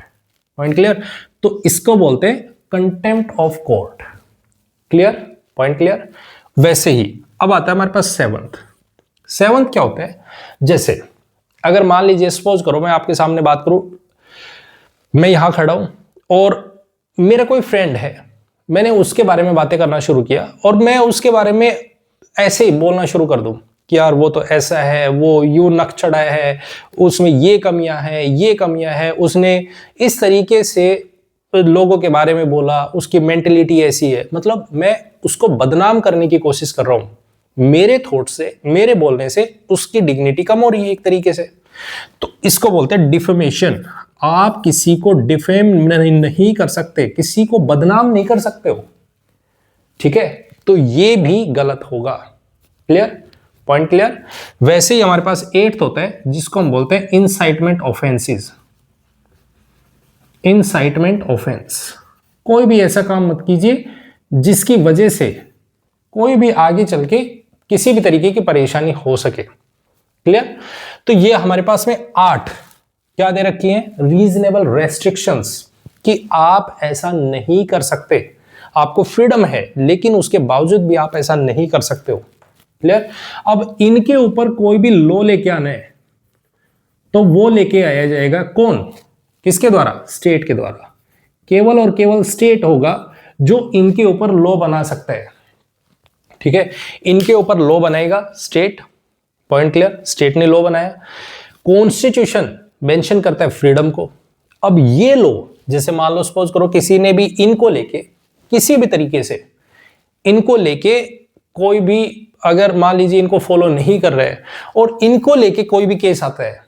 Point clear? तो इसको बोलते हैं contempt of court. Clear? Point clear? वैसे ही अब आता है हमारे पास सेवंथ क्या होता है, जैसे अगर मान लीजिए सपोज करो मैं आपके सामने बात करूं, मैं यहां खड़ा हूं और मेरा कोई फ्रेंड है, मैंने उसके बारे में बातें करना शुरू किया और मैं उसके बारे में ऐसे ही बोलना शुरू कर दूं कि यार वो तो ऐसा है, वो यूं नक चढ़ा है, उसमें ये कमियां हैं, उसने इस तरीके से लोगों के बारे में बोला, उसकी मेंटेलिटी ऐसी है। मतलब मैं उसको बदनाम करने की कोशिश कर रहा हूं, मेरे थॉट से, मेरे बोलने से उसकी डिग्निटी कम हो रही है एक तरीके से। तो इसको बोलते हैं डिफेमेशन। आप किसी को डिफेम नहीं कर सकते, किसी को बदनाम नहीं कर सकते हो, ठीक है। तो ये भी गलत होगा। क्लियर? Point clear? वैसे ही हमारे पास 8th होता है जिसको हम बोलते हैं इंसाइटमेंट ऑफेंसेस। इंसाइटमेंट ऑफेंस, कोई भी ऐसा काम मत कीजिए जिसकी वजह से कोई भी आगे चल के किसी भी तरीके की परेशानी हो सके। क्लियर? तो ये हमारे पास में 8 क्या दे रखी है, रीजनेबल रेस्ट्रिक्शंस, कि आप ऐसा नहीं कर सकते, आपको फ्रीडम है लेकिन उसके बावजूद भी आप ऐसा नहीं कर सकते हो। क्लियर? अब इनके ऊपर कोई भी लॉ लेके आना है तो वो लेके आया जाएगा कौन, किसके द्वारा? स्टेट के द्वारा। केवल और केवल स्टेट होगा जो इनके ऊपर लॉ बना सकता है। ठीक है, इनके ऊपर लॉ बनाएगा स्टेट, पॉइंट क्लियर, स्टेट ने लॉ बनाया। कॉन्स्टिट्यूशन मेंशन करता है फ्रीडम को। अब ये लॉ, जैसे मान लो सपोज करो किसी ने भी इनको लेके किसी भी तरीके से इनको लेके कोई भी, अगर मान लीजिए इनको फॉलो नहीं कर रहे हैं और इनको लेके कोई भी केस आता है,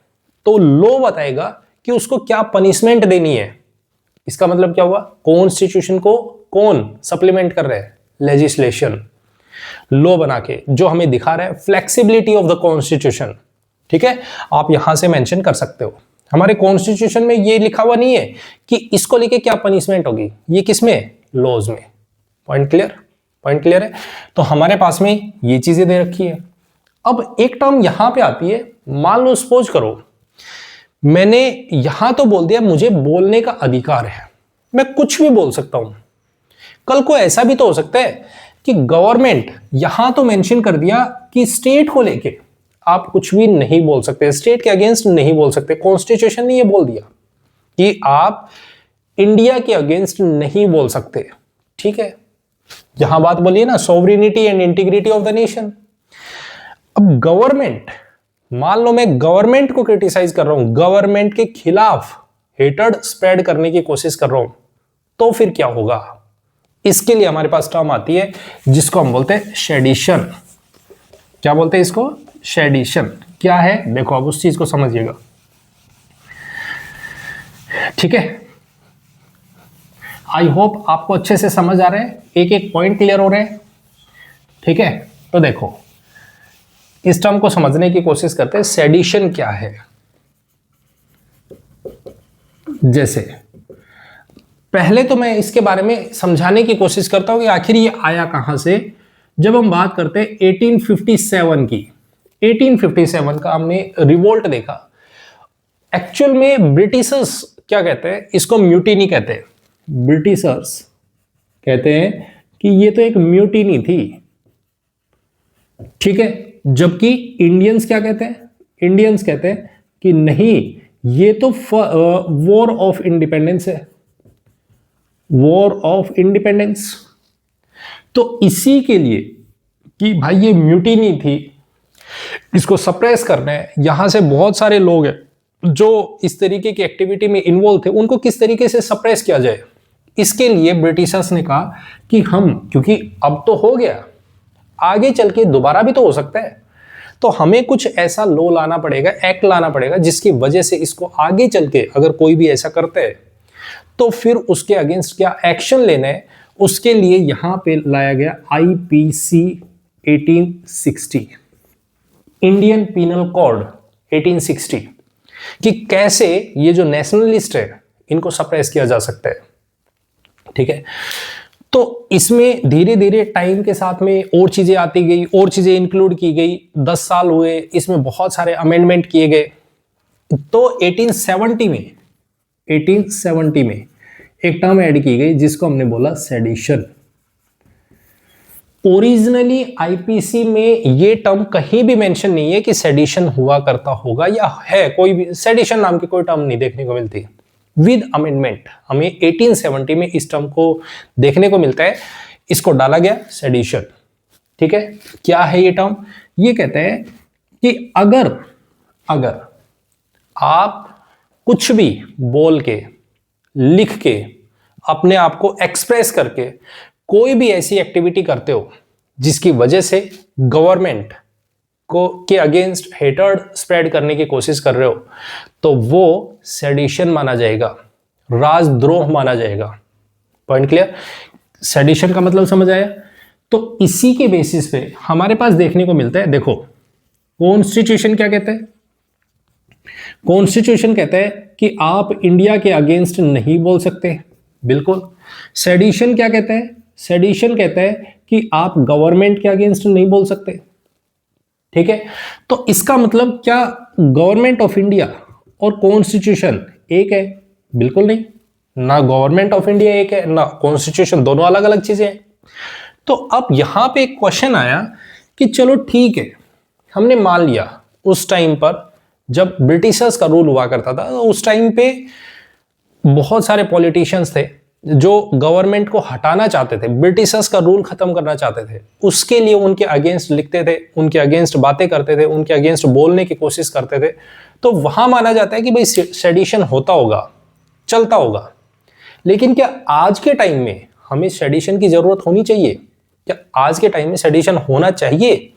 तो लॉ बताएगा कि उसको क्या पनिशमेंट देनी है। इसका मतलब क्या हुआ, कॉन्स्टिट्यूशन को कौन सप्लीमेंट कर रहे हैं, लेजिस्लेशन, लॉ बना के, जो हमें दिखा रहा है फ्लेक्सिबिलिटी ऑफ द कॉन्स्टिट्यूशन। ठीक है, आप यहां से मेंशन कर सकते हो। हमारे कॉन्स्टिट्यूशन में ये लिखा हुआ नहीं है कि इसको लेके क्या पनिशमेंट होगी, ये किसमें, लॉज में। पॉइंट क्लियर, पॉइंट क्लियर है। तो हमारे पास में ये चीजें दे रखी है। अब एक टर्म यहां पे आती है, मान लो सपोज करो मैंने यहां तो बोल दिया मुझे बोलने का अधिकार है, मैं कुछ भी बोल सकता हूं। कल को ऐसा भी तो हो सकता है कि गवर्नमेंट, यहां तो मेंशन कर दिया कि स्टेट को लेके आप कुछ भी नहीं बोल सकते, स्टेट के अगेंस्ट नहीं बोल सकते। कॉन्स्टिट्यूशन ने ये बोल दिया कि आप इंडिया के अगेंस्ट नहीं बोल सकते। ठीक है, यहां बात बोलिए ना, sovereignty and integrity of the nation. अब गवर्नमेंट, मान लो मैं गवर्नमेंट को क्रिटिसाइज कर रहा हूं, गवर्नमेंट के खिलाफ हेटर्ड स्प्रेड करने की कोशिश कर रहा हूं, तो फिर क्या होगा। इसके लिए हमारे पास टर्म आती है जिसको हम बोलते हैं शेडिशन। क्या बोलते हैं इसको, शेडिशन। क्या है देखो, अब उस चीज को समझिएगा। ठीक है, आई होप आपको अच्छे से समझ आ रहे हैं, एक एक पॉइंट क्लियर हो रहे हैं। ठीक है, तो देखो इस टर्म को समझने की कोशिश करते हैं। सेडिशन क्या है, जैसे पहले तो मैं इसके बारे में समझाने की कोशिश करता हूं कि आखिर ये आया कहां से। जब हम बात करते हैं 1857 की, 1857 का हमने रिवोल्ट देखा। एक्चुअल में ब्रिटिशर्स क्या कहते हैं, इसको म्यूटिनी कहते हैं। ब्रिटिशर्स कहते हैं कि ये तो एक म्यूटिनी थी। ठीक है, जबकि इंडियंस क्या कहते हैं, इंडियंस कहते हैं कि नहीं, ये तो वॉर ऑफ इंडिपेंडेंस है, वॉर ऑफ इंडिपेंडेंस। तो इसी के लिए कि भाई ये म्यूटिनी थी, इसको सप्रेस करना है, यहां से बहुत सारे लोग हैं जो इस तरीके की एक्टिविटी में इन्वॉल्व थे, उनको किस तरीके से सप्रेस किया जाए। इसके लिए ब्रिटिशर्स ने कहा कि हम, क्योंकि अब तो हो गया, आगे चल के दोबारा भी तो हो सकता है, तो हमें कुछ ऐसा लॉ लाना पड़ेगा, एक्ट लाना पड़ेगा, जिसकी वजह से इसको आगे चल के अगर कोई भी ऐसा करता है तो फिर उसके अगेंस्ट क्या एक्शन लेना है। उसके लिए यहां पे लाया गया आईपीसी 1860, इंडियन पीनल कोड 1860, कि कैसे ये जो नेशनलिस्ट है इनको सप्रेस किया जा सकता है। ठीक है, तो इसमें धीरे धीरे टाइम के साथ में और चीजें आती गई, और चीजें इंक्लूड की गई। 10 साल हुए, इसमें बहुत सारे अमेंडमेंट किए गए। तो 1870 में एक टर्म ऐड की गई जिसको हमने बोला सेडिशन। ओरिजिनली आईपीसी में ये टर्म कहीं भी मेंशन नहीं है कि सेडिशन हुआ करता होगा या है, कोई भी सेडिशन नाम की कोई टर्म नहीं देखने को मिलती। विद अमेंडमेंट हमें 1870 में इस टर्म को देखने को मिलता है, इसको डाला गया सेडिशन। ठीक है, क्या है ये टर्म, ये कहते हैं कि अगर आप कुछ भी बोल के, लिख के, अपने आप को एक्सप्रेस करके कोई भी ऐसी एक्टिविटी करते हो जिसकी वजह से गवर्नमेंट को के अगेंस्ट हेटर्ड स्प्रेड करने की कोशिश कर रहे हो, तो वो सेडिशन माना जाएगा, राजद्रोह माना जाएगा। पॉइंट क्लियर, सेडिशन का मतलब समझ आया। तो इसी के बेसिस पे हमारे पास देखने को मिलता है, देखो कॉन्स्टिट्यूशन क्या कहता है, कॉन्स्टिट्यूशन कहता है कि आप इंडिया के अगेंस्ट नहीं बोल सकते, बिल्कुल। सेडिशन क्या कहता है, सेडिशन कहता है कि आप गवर्नमेंट के अगेंस्ट नहीं बोल सकते। ठीक है, तो इसका मतलब क्या गवर्नमेंट ऑफ इंडिया और कॉन्स्टिट्यूशन एक है, बिल्कुल नहीं। ना गवर्नमेंट ऑफ इंडिया एक है ना कॉन्स्टिट्यूशन, दोनों अलग अलग चीजें हैं। तो अब यहां पे एक क्वेश्चन आया कि चलो ठीक है, हमने मान लिया उस टाइम पर जब ब्रिटिशर्स का रूल हुआ करता था, तो उस टाइम पे बहुत सारे पॉलिटिशियंस थे जो गवर्नमेंट को हटाना चाहते थे, ब्रिटिशर्स का रूल खत्म करना चाहते थे, उसके लिए उनके अगेंस्ट लिखते थे, उनके अगेंस्ट बातें करते थे, उनके अगेंस्ट बोलने की कोशिश करते थे। तो वहां माना जाता है कि भाई सेडिशन होता होगा, चलता होगा। लेकिन क्या आज के टाइम में हमें सेडिशन की जरूरत होनी चाहिए? क्या आज के टाइम में सेडिशन होना चाहिए?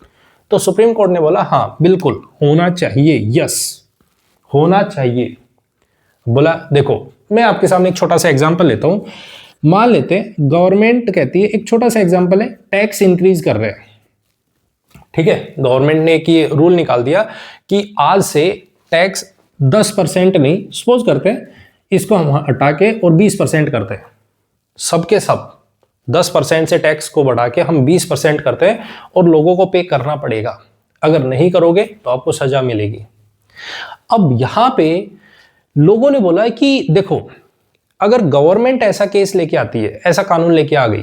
तो सुप्रीम कोर्ट ने बोला हाँ बिल्कुल होना चाहिए, यस होना चाहिए। बोला देखो, मैं आपके सामने एक छोटा सा एग्जांपल लेता हूं। मान लेते हैं गवर्नमेंट कहती है, एक छोटा सा एग्जांपल है, टैक्स इंक्रीज कर रहे हैं, ठीक है। गवर्नमेंट ने एक ये रूल निकाल दिया कि आज से टैक्स 10% नहीं, सपोज करते हैं इसको हम हटा के और 20% करते हैं, सबके सब 10% से टैक्स को बढ़ा के हम 20% करते हैं और लोगों को पे करना पड़ेगा। अगर नहीं करोगे तो आपको सजा मिलेगी। अब यहां पे लोगों ने बोला कि देखो, अगर गवर्नमेंट ऐसा केस लेके आती है, ऐसा कानून लेके आ गई,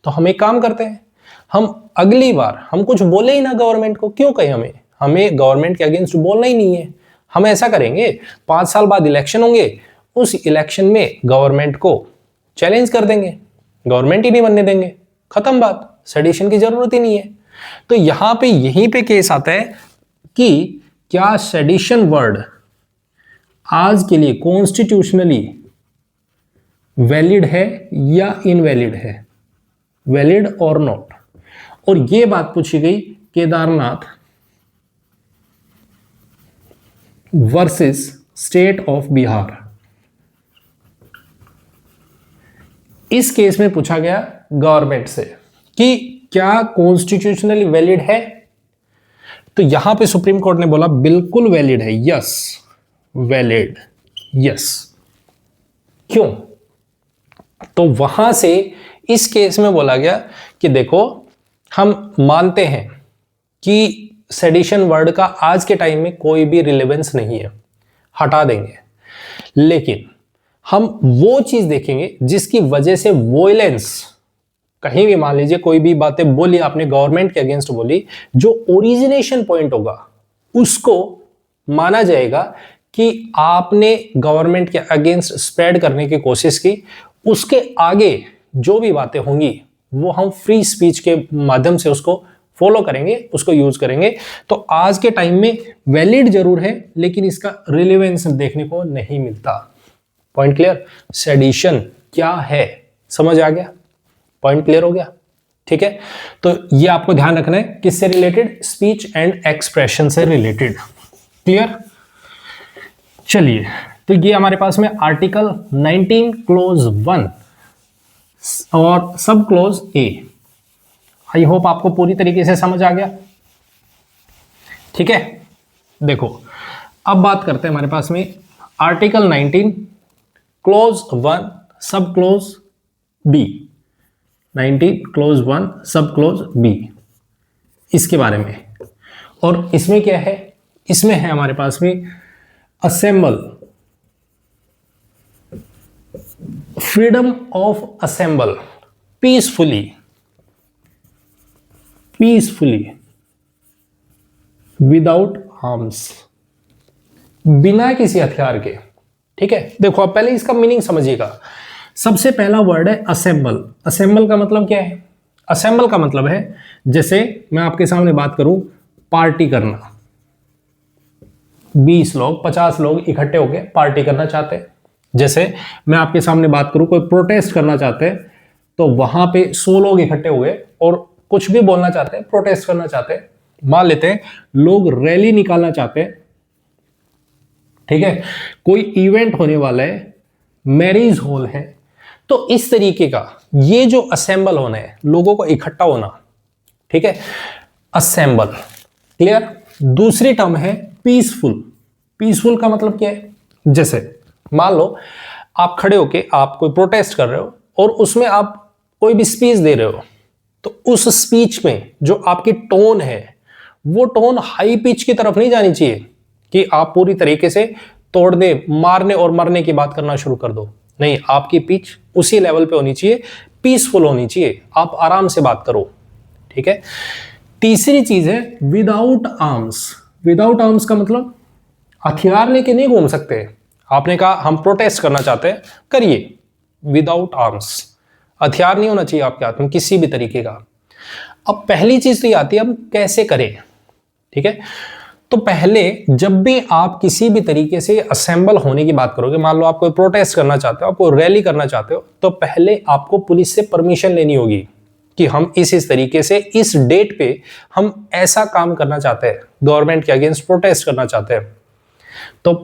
तो हम एक काम करते हैं, हम अगली बार हम कुछ बोले ही ना गवर्नमेंट को। क्यों कहें? हमें गवर्नमेंट के अगेंस्ट बोलना ही नहीं है। हम ऐसा करेंगे, 5 साल बाद इलेक्शन होंगे, उस इलेक्शन में गवर्नमेंट को चैलेंज कर देंगे, गवर्नमेंट ही नहीं बनने देंगे, खत्म बात, सेडिशन की जरूरत ही नहीं है। तो यहां पे यहीं पे केस आता है कि क्या सेडिशन वर्ड आज के लिए कॉन्स्टिट्यूशनली वैलिड है या इनवैलिड है, वैलिड और नॉट। और ये बात पूछी गई Kedarnath versus state of Bihar. इस केस में पूछा गया गवर्नमेंट से कि क्या कॉन्स्टिट्यूशनली वैलिड है। तो यहां पे सुप्रीम कोर्ट ने बोला बिल्कुल वैलिड है, यस वैलिड, यस। क्यों? तो वहां से इस केस में बोला गया कि देखो, हम मानते हैं कि सेडिशन वर्ड का आज के टाइम में कोई भी रिलेवेंस नहीं है, हटा देंगे, लेकिन हम वो चीज देखेंगे जिसकी वजह से वॉयलेंस, कहीं भी मान लीजिए कोई भी बातें बोली आपने गवर्नमेंट के अगेंस्ट बोली, जो ओरिजिनेशन पॉइंट होगा उसको माना जाएगा कि आपने गवर्नमेंट के अगेंस्ट स्प्रेड करने की कोशिश की। उसके आगे जो भी बातें होंगी वो हम फ्री स्पीच के माध्यम से उसको फॉलो करेंगे, उसको यूज करेंगे। तो आज के टाइम में वैलिड जरूर है, लेकिन इसका रिलेवेंस देखने को नहीं मिलता। Point clear? सेडिशन क्या है, समझ आ गया? पॉइंट क्लियर हो गया? ठीक है, तो ये आपको ध्यान रखना है, किससे रिलेटेड? स्पीच एंड एक्सप्रेशन से रिलेटेड। क्लियर? चलिए, तो ये हमारे पास में आर्टिकल 19 क्लोज 1 और सब क्लोज ए। आई होप आपको पूरी तरीके से समझ आ गया। ठीक है, देखो अब बात करते हैं हमारे पास में article 19 clause 1 sub close B. 19 clause 1 sub close B, इसके बारे में। और इसमें क्या है? इसमें है हमारे पास में assemble, freedom of assemble peacefully without arms, बिना किसी हथियार के। ठीक है, देखो आप पहले इसका मीनिंग समझिएगा। सबसे पहला वर्ड है असेंबल। असेंबल का मतलब क्या है? असेंबल का मतलब है, जैसे मैं आपके सामने बात करूं, पार्टी करना। 20 लोग 50 लोग इकट्ठे होकर पार्टी करना चाहते हैं। जैसे मैं आपके सामने बात करूं, कोई प्रोटेस्ट करना चाहते हैं, तो वहां पे 100 लोग इकट्ठे हुए और कुछ भी बोलना चाहते हैं, प्रोटेस्ट करना चाहते हैं। मान लेते हैं लोग रैली निकालना चाहते हैं, ठीक है, कोई इवेंट होने वाला है, मैरिज हॉल है, तो इस तरीके का ये जो असेंबल होना है, लोगों को इकट्ठा होना, ठीक है, असेंबल। क्लियर? दूसरी टर्म है पीसफुल। पीसफुल का मतलब क्या है? जैसे मान लो आप खड़े होके आप कोई प्रोटेस्ट कर रहे हो और उसमें आप कोई भी स्पीच दे रहे हो, तो उस स्पीच में जो आपकी टोन है वो टोन हाई पिच की तरफ नहीं जानी चाहिए कि आप पूरी तरीके से तोड़ दे, मारने और मरने की बात करना शुरू कर दो। नहीं, आपकी पिच उसी लेवल पे होनी चाहिए, पीसफुल होनी चाहिए, आप आराम से बात करो। ठीक है, तीसरी चीज है विदाउट आर्म्स। विदाउट आर्म्स का मतलब हथियार लेके नहीं घूम सकते। आपने कहा हम प्रोटेस्ट करना चाहते हैं, करिए, विदाउट आर्म्स, हथियार नहीं होना चाहिए आपके हाथ में किसी भी तरीके का। अब पहली चीज तो ये आती है हम कैसे करें, ठीक है। तो पहले जब भी आप किसी भी तरीके से असेंबल होने की बात करोगे, मान लो आप कोई प्रोटेस्ट करना चाहते हो, आप कोई रैली करना चाहते हो, तो पहले आपको पुलिस से परमिशन लेनी होगी कि हम इस तरीके से इस डेट पे हम ऐसा काम करना चाहते हैं, गवर्नमेंट के अगेंस्ट प्रोटेस्ट करना चाहते हैं। तो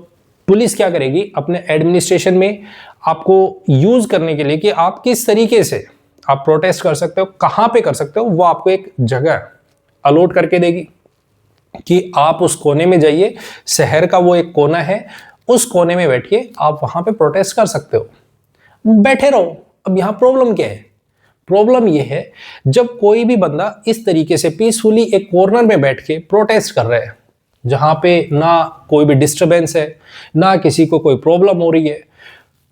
पुलिस क्या करेगी अपने एडमिनिस्ट्रेशन में आपको यूज करने के लिए कि आप किस तरीके से आप प्रोटेस्ट कर सकते हो, कहां पे कर सकते हो, वो आपको एक जगह अलॉट करके देगी कि आप उस कोने में जाइए, शहर का वो एक कोना है, उस कोने में बैठिए, आप वहां पे प्रोटेस्ट कर सकते हो, बैठे रहो। अब यहां प्रॉब्लम क्या है? प्रॉब्लम यह है जब कोई भी बंदा इस तरीके से पीसफुली एक कॉर्नर में बैठ के प्रोटेस्ट कर रहा है, जहां पे ना कोई भी डिस्टरबेंस है, ना किसी को कोई प्रॉब्लम हो रही है,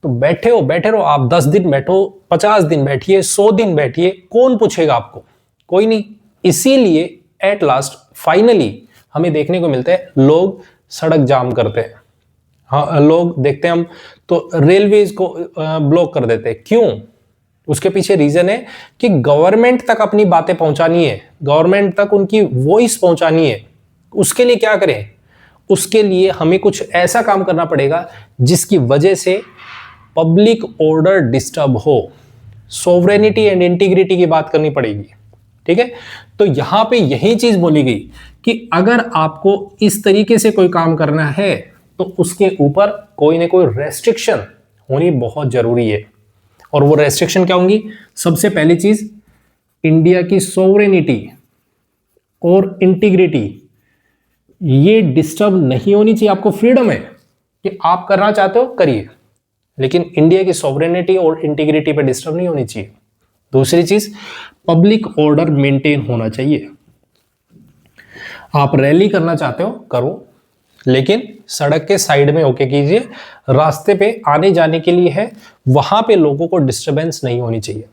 तो बैठे रहो आप। 10 दिन बैठो, 50 दिन बैठिए, 100 दिन बैठिए, कौन पूछेगा आपको? कोई नहीं। इसीलिए एट लास्ट फाइनली हमें देखने को मिलता है लोग सड़क जाम करते हैं। हाँ, लोग देखते हैं हम तो रेलवेज को ब्लॉक कर देते हैं। क्यों? उसके पीछे रीजन है कि गवर्नमेंट तक अपनी बातें पहुंचानी है, गवर्नमेंट तक उनकी वॉइस पहुंचानी है। उसके लिए क्या करें? उसके लिए हमें कुछ ऐसा काम करना पड़ेगा जिसकी वजह से पब्लिक ऑर्डर डिस्टर्ब हो, सोवरेनिटी एंड इंटीग्रिटी की बात करनी पड़ेगी, ठीक है। तो यहां पे यही चीज बोली गई कि अगर आपको इस तरीके से कोई काम करना है तो उसके ऊपर कोई ना कोई रेस्ट्रिक्शन होनी बहुत जरूरी है। और वो रेस्ट्रिक्शन क्या होंगी? सबसे पहली चीज, इंडिया की सोवरेनिटी और इंटीग्रिटी ये डिस्टर्ब नहीं होनी चाहिए। आपको फ्रीडम है कि आप करना चाहते हो करिए, लेकिन इंडिया की सोवरेनिटी और इंटीग्रिटी पे डिस्टर्ब नहीं होनी चाहिए। दूसरी चीज, पब्लिक ऑर्डर मेंटेन होना चाहिए। आप रैली करना चाहते हो करो, लेकिन सड़क के साइड में होके कीजिए, रास्ते पे आने जाने के लिए है, वहां पे लोगों को डिस्टरबेंस नहीं होनी चाहिए,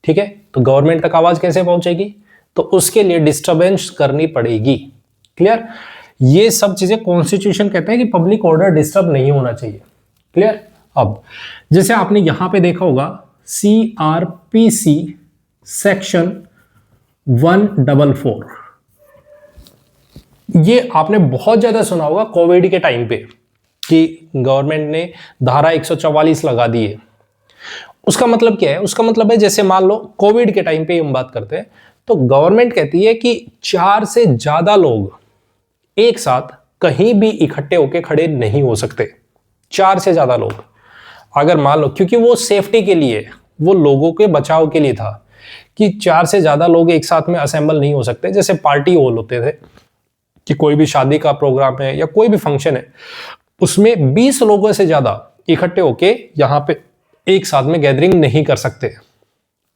ठीक है। तो गवर्नमेंट तक आवाज कैसे पहुंचेगी? तो उसके लिए डिस्टरबेंस करनी पड़ेगी। क्लियर? ये सब चीजें कॉन्स्टिट्यूशन कहते हैं कि पब्लिक ऑर्डर डिस्टर्ब नहीं होना चाहिए। क्लियर? अब जैसे आपने यहां पे देखा होगा CRPC सेक्शन 144, ये आपने बहुत ज्यादा सुना होगा कोविड के टाइम पे कि गवर्नमेंट ने धारा 144 लगा दी है। उसका मतलब क्या है? उसका मतलब है जैसे मान लो कोविड के टाइम पे हम बात करते हैं, तो गवर्नमेंट कहती है कि 4 से ज्यादा लोग एक साथ कहीं भी इकट्ठे होकर खड़े नहीं हो सकते। 4 से ज्यादा लोग, अगर मान लो, क्योंकि वो सेफ्टी के लिए, वो लोगों के बचाव के लिए था कि 4 से ज्यादा लोग एक साथ में असेंबल नहीं हो सकते। जैसे पार्टी हॉल होते थे कि कोई भी शादी का प्रोग्राम है या कोई भी फंक्शन है, उसमें 20 लोगों से ज्यादा इकट्ठे होके यहां पे एक साथ में गैदरिंग नहीं कर सकते,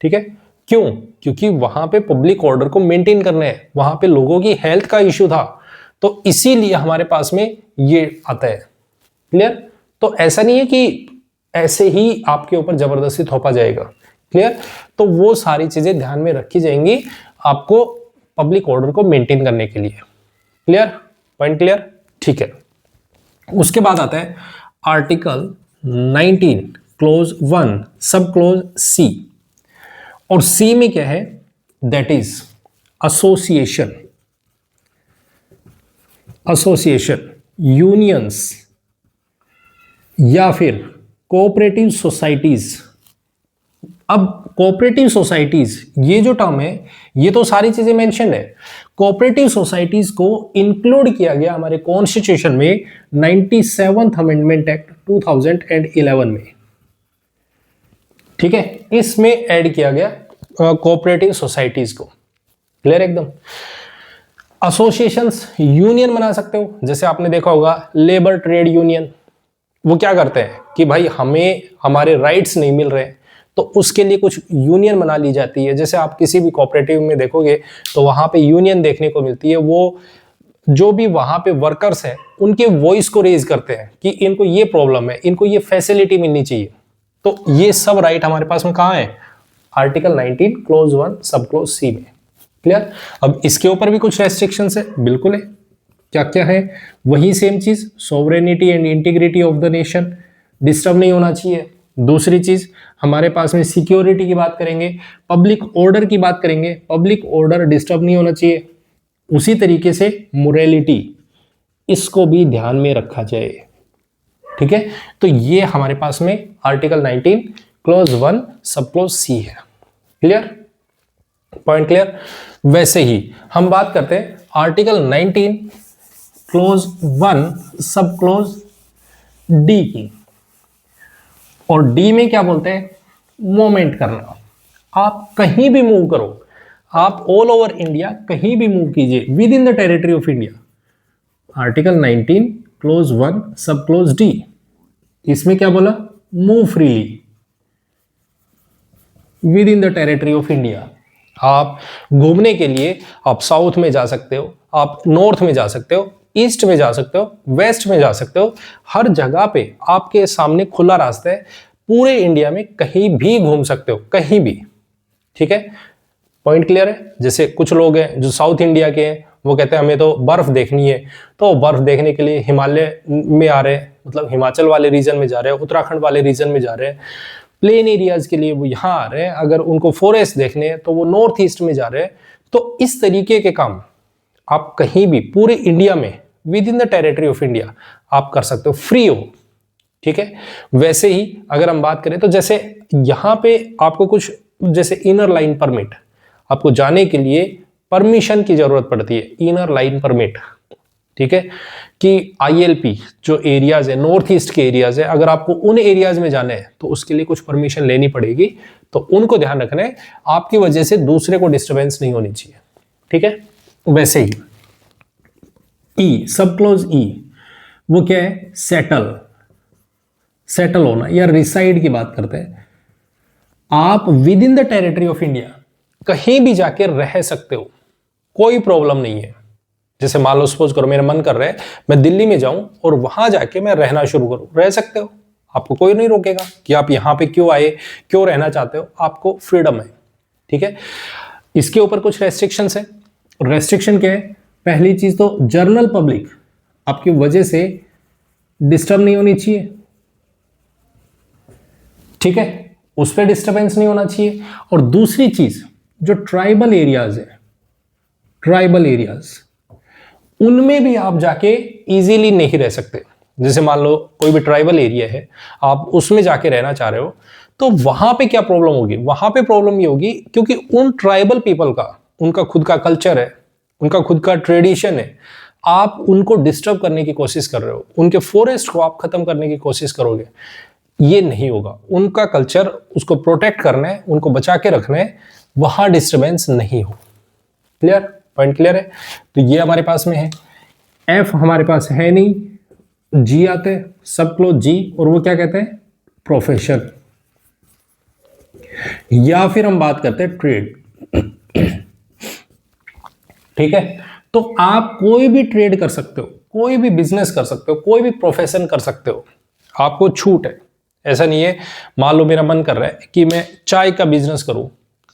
ठीक है। क्यों? क्योंकि वहां पे पब्लिक ऑर्डर को मेंटेन करने है, वहां पे लोगों की हेल्थ का इश्यू था, तो इसीलिए हमारे पास में ये आता है। क्लियर? तो ऐसा नहीं है कि ऐसे ही आपके ऊपर जबरदस्ती थोपा जाएगा। क्लियर? तो वो सारी चीजें ध्यान में रखी जाएंगी आपको पब्लिक ऑर्डर को मेंटेन करने के लिए। क्लियर? Point clear? ठीक है। उसके बाद आता है article 19 clause 1 sub close C, और C में क्या है? दैट इज एसोसिएशन, यूनियंस या फिर कोऑपरेटिव सोसाइटीज। अब कोऑपरेटिव सोसाइटीज ये जो टर्म है, ये तो सारी चीजें मेंशन है। कोऑपरेटिव सोसाइटीज को इंक्लूड किया गया हमारे कॉन्स्टिट्यूशन में 97th अमेंडमेंट एक्ट 2011 में, ठीक है। इसमें ऐड किया गया कोऑपरेटिव सोसाइटीज को। क्लियर? एकदम। एसोसिएशंस, यूनियन बना सकते हो, जैसे आपने देखा होगा लेबर ट्रेड यूनियन। वो क्या करते हैं कि भाई हमें हमारे राइट्स नहीं मिल रहे, तो उसके लिए कुछ यूनियन बना ली जाती है। जैसे आप किसी भी कोऑपरेटिव में देखोगे तो वहां पे यूनियन देखने को मिलती है। वो जो भी वहां पे वर्कर्स हैं उनके वॉइस को रेज करते हैं कि इनको ये प्रॉब्लम है, इनको ये फैसिलिटी मिलनी चाहिए। तो ये सब राइट हमारे पास में कहां है? Article 19 clause 1 sub close C में। क्लियर? अब इसके ऊपर भी कुछ रेस्ट्रिक्शंस है, बिल्कुल है। क्या क्या है? वही सेम चीज, sovereignty and integrity of the nation disturb नहीं होना चाहिए। दूसरी चीज, हमारे पास में सिक्योरिटी की बात करेंगे, पब्लिक ऑर्डर की बात करेंगे, पब्लिक ऑर्डर डिस्टर्ब नहीं होना चाहिए। उसी तरीके से मोरालिटी, इसको भी ध्यान में रखा जाए। ठीक है, तो ये हमारे पास में article 19 clause 1 sub clause C है। Clear, point clear. वैसे ही हम बात करते हैं article 19 clause 1 sub clause D की। और डी में क्या बोलते हैं? मूवमेंट करना। आप कहीं भी मूव करो, आप ऑल ओवर इंडिया कहीं भी मूव कीजिए with in the territory of India. Article 19 clause 1 sub close D, इसमें क्या बोला? Move freely with in the territory of India. आप घूमने के लिए आप साउथ में जा सकते हो, आप नॉर्थ में जा सकते हो, ईस्ट में जा सकते हो, वेस्ट में जा सकते हो। हर जगह पे आपके सामने खुला रास्ता है, पूरे इंडिया में कहीं भी घूम सकते हो, कहीं भी। ठीक है, पॉइंट क्लियर है। जैसे कुछ लोग हैं जो साउथ इंडिया के हैं, वो कहते हैं हमें तो बर्फ देखनी है, तो बर्फ देखने के लिए हिमालय में आ रहे हैं, मतलब हिमाचल वाले रीजन में जा रहे हैं, उत्तराखंड वाले रीजन में जा रहे हैं। प्लेन एरियाज के लिए वो यहाँ आ रहे हैं, अगर उनको फॉरेस्ट देखने हैं तो वो नॉर्थ ईस्ट में जा रहे हैं। तो इस तरीके के काम आप कहीं भी पूरे इंडिया में with in the territory of India आप कर सकते हो, फ्री हो। ठीक है, वैसे ही अगर हम बात करें तो जैसे यहाँ पे आपको कुछ जैसे इनर लाइन परमिट, आपको जाने के लिए परमिशन की जरूरत पड़ती है, इनर लाइन परमिट। ठीक है, कि ILP जो एरियाज है, नॉर्थ ईस्ट के एरियाज है, अगर आपको उन एरियाज में जाना है तो उसके लिए कुछ परमिशन लेनी पड़ेगी। तो उनको ध्यान रखना है, आपकी वजह से दूसरे को डिस्टर्बेंस नहीं होनी चाहिए। ठीक है, वैसे ही ई, सब क्लोज ई, वो क्या है? सेटल, सेटल होना या रिसाइड की बात करते हैं। आप with in the territory of India कहीं भी जाके रह सकते हो, कोई प्रॉब्लम नहीं है। जैसे मान लो सपोज करो मेरा मन कर रहा है मैं दिल्ली में जाऊं और वहां जाके मैं रहना शुरू करूं, रह सकते हो, आपको कोई नहीं रोकेगा कि आप यहां पे क्यों आए, क्यों रहना चाहते हो, आपको फ्रीडम है। ठीक है, इसके ऊपर कुछ रेस्ट्रिक्शंस है। रेस्ट्रिक्शन क्या है? पहली चीज तो जनरल पब्लिक आपकी वजह से डिस्टर्ब नहीं होनी चाहिए। ठीक है, उस पर डिस्टर्बेंस नहीं होना चाहिए। और दूसरी चीज, जो ट्राइबल एरियाज है, ट्राइबल एरियाज, उनमें भी आप जाके इजीली नहीं रह सकते। जैसे मान लो कोई भी ट्राइबल एरिया है, आप उसमें जाके रहना चाह रहे हो, तो वहां पे क्या प्रॉब्लम होगी? वहां पे प्रॉब्लम ये होगी क्योंकि उन ट्राइबल पीपल का, उनका खुद का कल्चर है, उनका खुद का ट्रेडिशन है, आप उनको डिस्टर्ब करने की कोशिश कर रहे हो, उनके फॉरेस्ट को आप खत्म करने की कोशिश करोगे, ये नहीं होगा। उनका कल्चर, उसको प्रोटेक्ट करना है, उनको बचा के रखना है, वहां डिस्टर्बेंस नहीं हो। क्लियर, पॉइंट क्लियर है। तो ये हमारे पास में है। एफ हमारे पास है नहीं, जी आते हैं, सब क्लोज जी, और वो क्या कहते हैं? प्रोफेशन। या फिर हम बात करते हैं ट्रेड। ठीक है, तो आप कोई भी ट्रेड कर सकते हो, कोई भी बिजनेस कर सकते हो, कोई भी प्रोफेशन कर सकते हो, आपको छूट है। ऐसा नहीं है मान लो मेरा मन कर रहा है कि मैं चाय का बिजनेस करूं,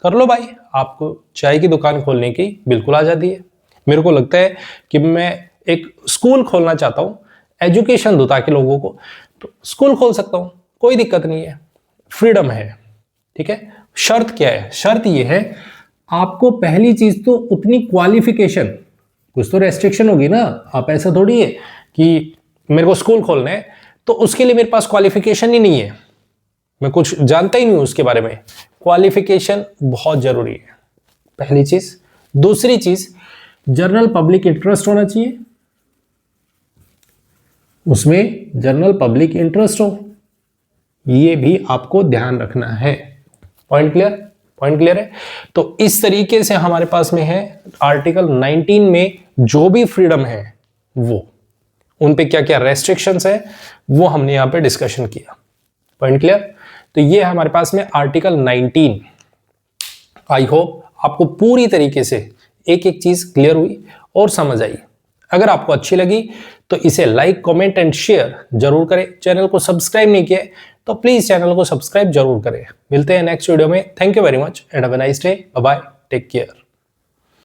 कर लो भाई, आपको चाय की दुकान खोलने की बिल्कुल आजादी है। मेरे को लगता है कि मैं एक स्कूल खोलना चाहता हूं, एजुकेशन दूं ताकि लोगों को, तो स्कूल खोल सकता हूं, कोई दिक्कत नहीं है, फ्रीडम है। ठीक है, शर्त क्या है? शर्त ये है, आपको पहली चीज तो उतनी क्वालिफिकेशन, कुछ तो रेस्ट्रिक्शन होगी ना। आप ऐसा थोड़ी है कि मेरे को स्कूल खोलना है तो उसके लिए मेरे पास क्वालिफिकेशन ही नहीं है, मैं कुछ जानता ही नहीं हूं उसके बारे में। क्वालिफिकेशन बहुत जरूरी है, पहली चीज। दूसरी चीज, जनरल पब्लिक इंटरेस्ट होना चाहिए, उसमें जनरल पब्लिक इंटरेस्ट हो, ये भी आपको ध्यान रखना है। पॉइंट क्लियर, पॉइंट क्लियर है। तो इस तरीके से हमारे पास में है आर्टिकल 19 में जो भी फ्रीडम है, वो उन पे क्या क्या रेस्ट्रिक्शंस है, वो हमने यहां पे डिस्कशन किया। Point clear. तो ये हमारे पास में आर्टिकल 19। आई होप आपको पूरी तरीके से एक एक चीज क्लियर हुई और समझ आई। अगर आपको अच्छी लगी तो इसे लाइक, कमेंट एंड शेयर जरूर करें। चैनल को सब्सक्राइब नहीं किया तो प्लीज चैनल को सब्सक्राइब जरूर करें। मिलते हैं नेक्स्ट वीडियो में। Thank you very much and have a nice day. Bye bye, take care.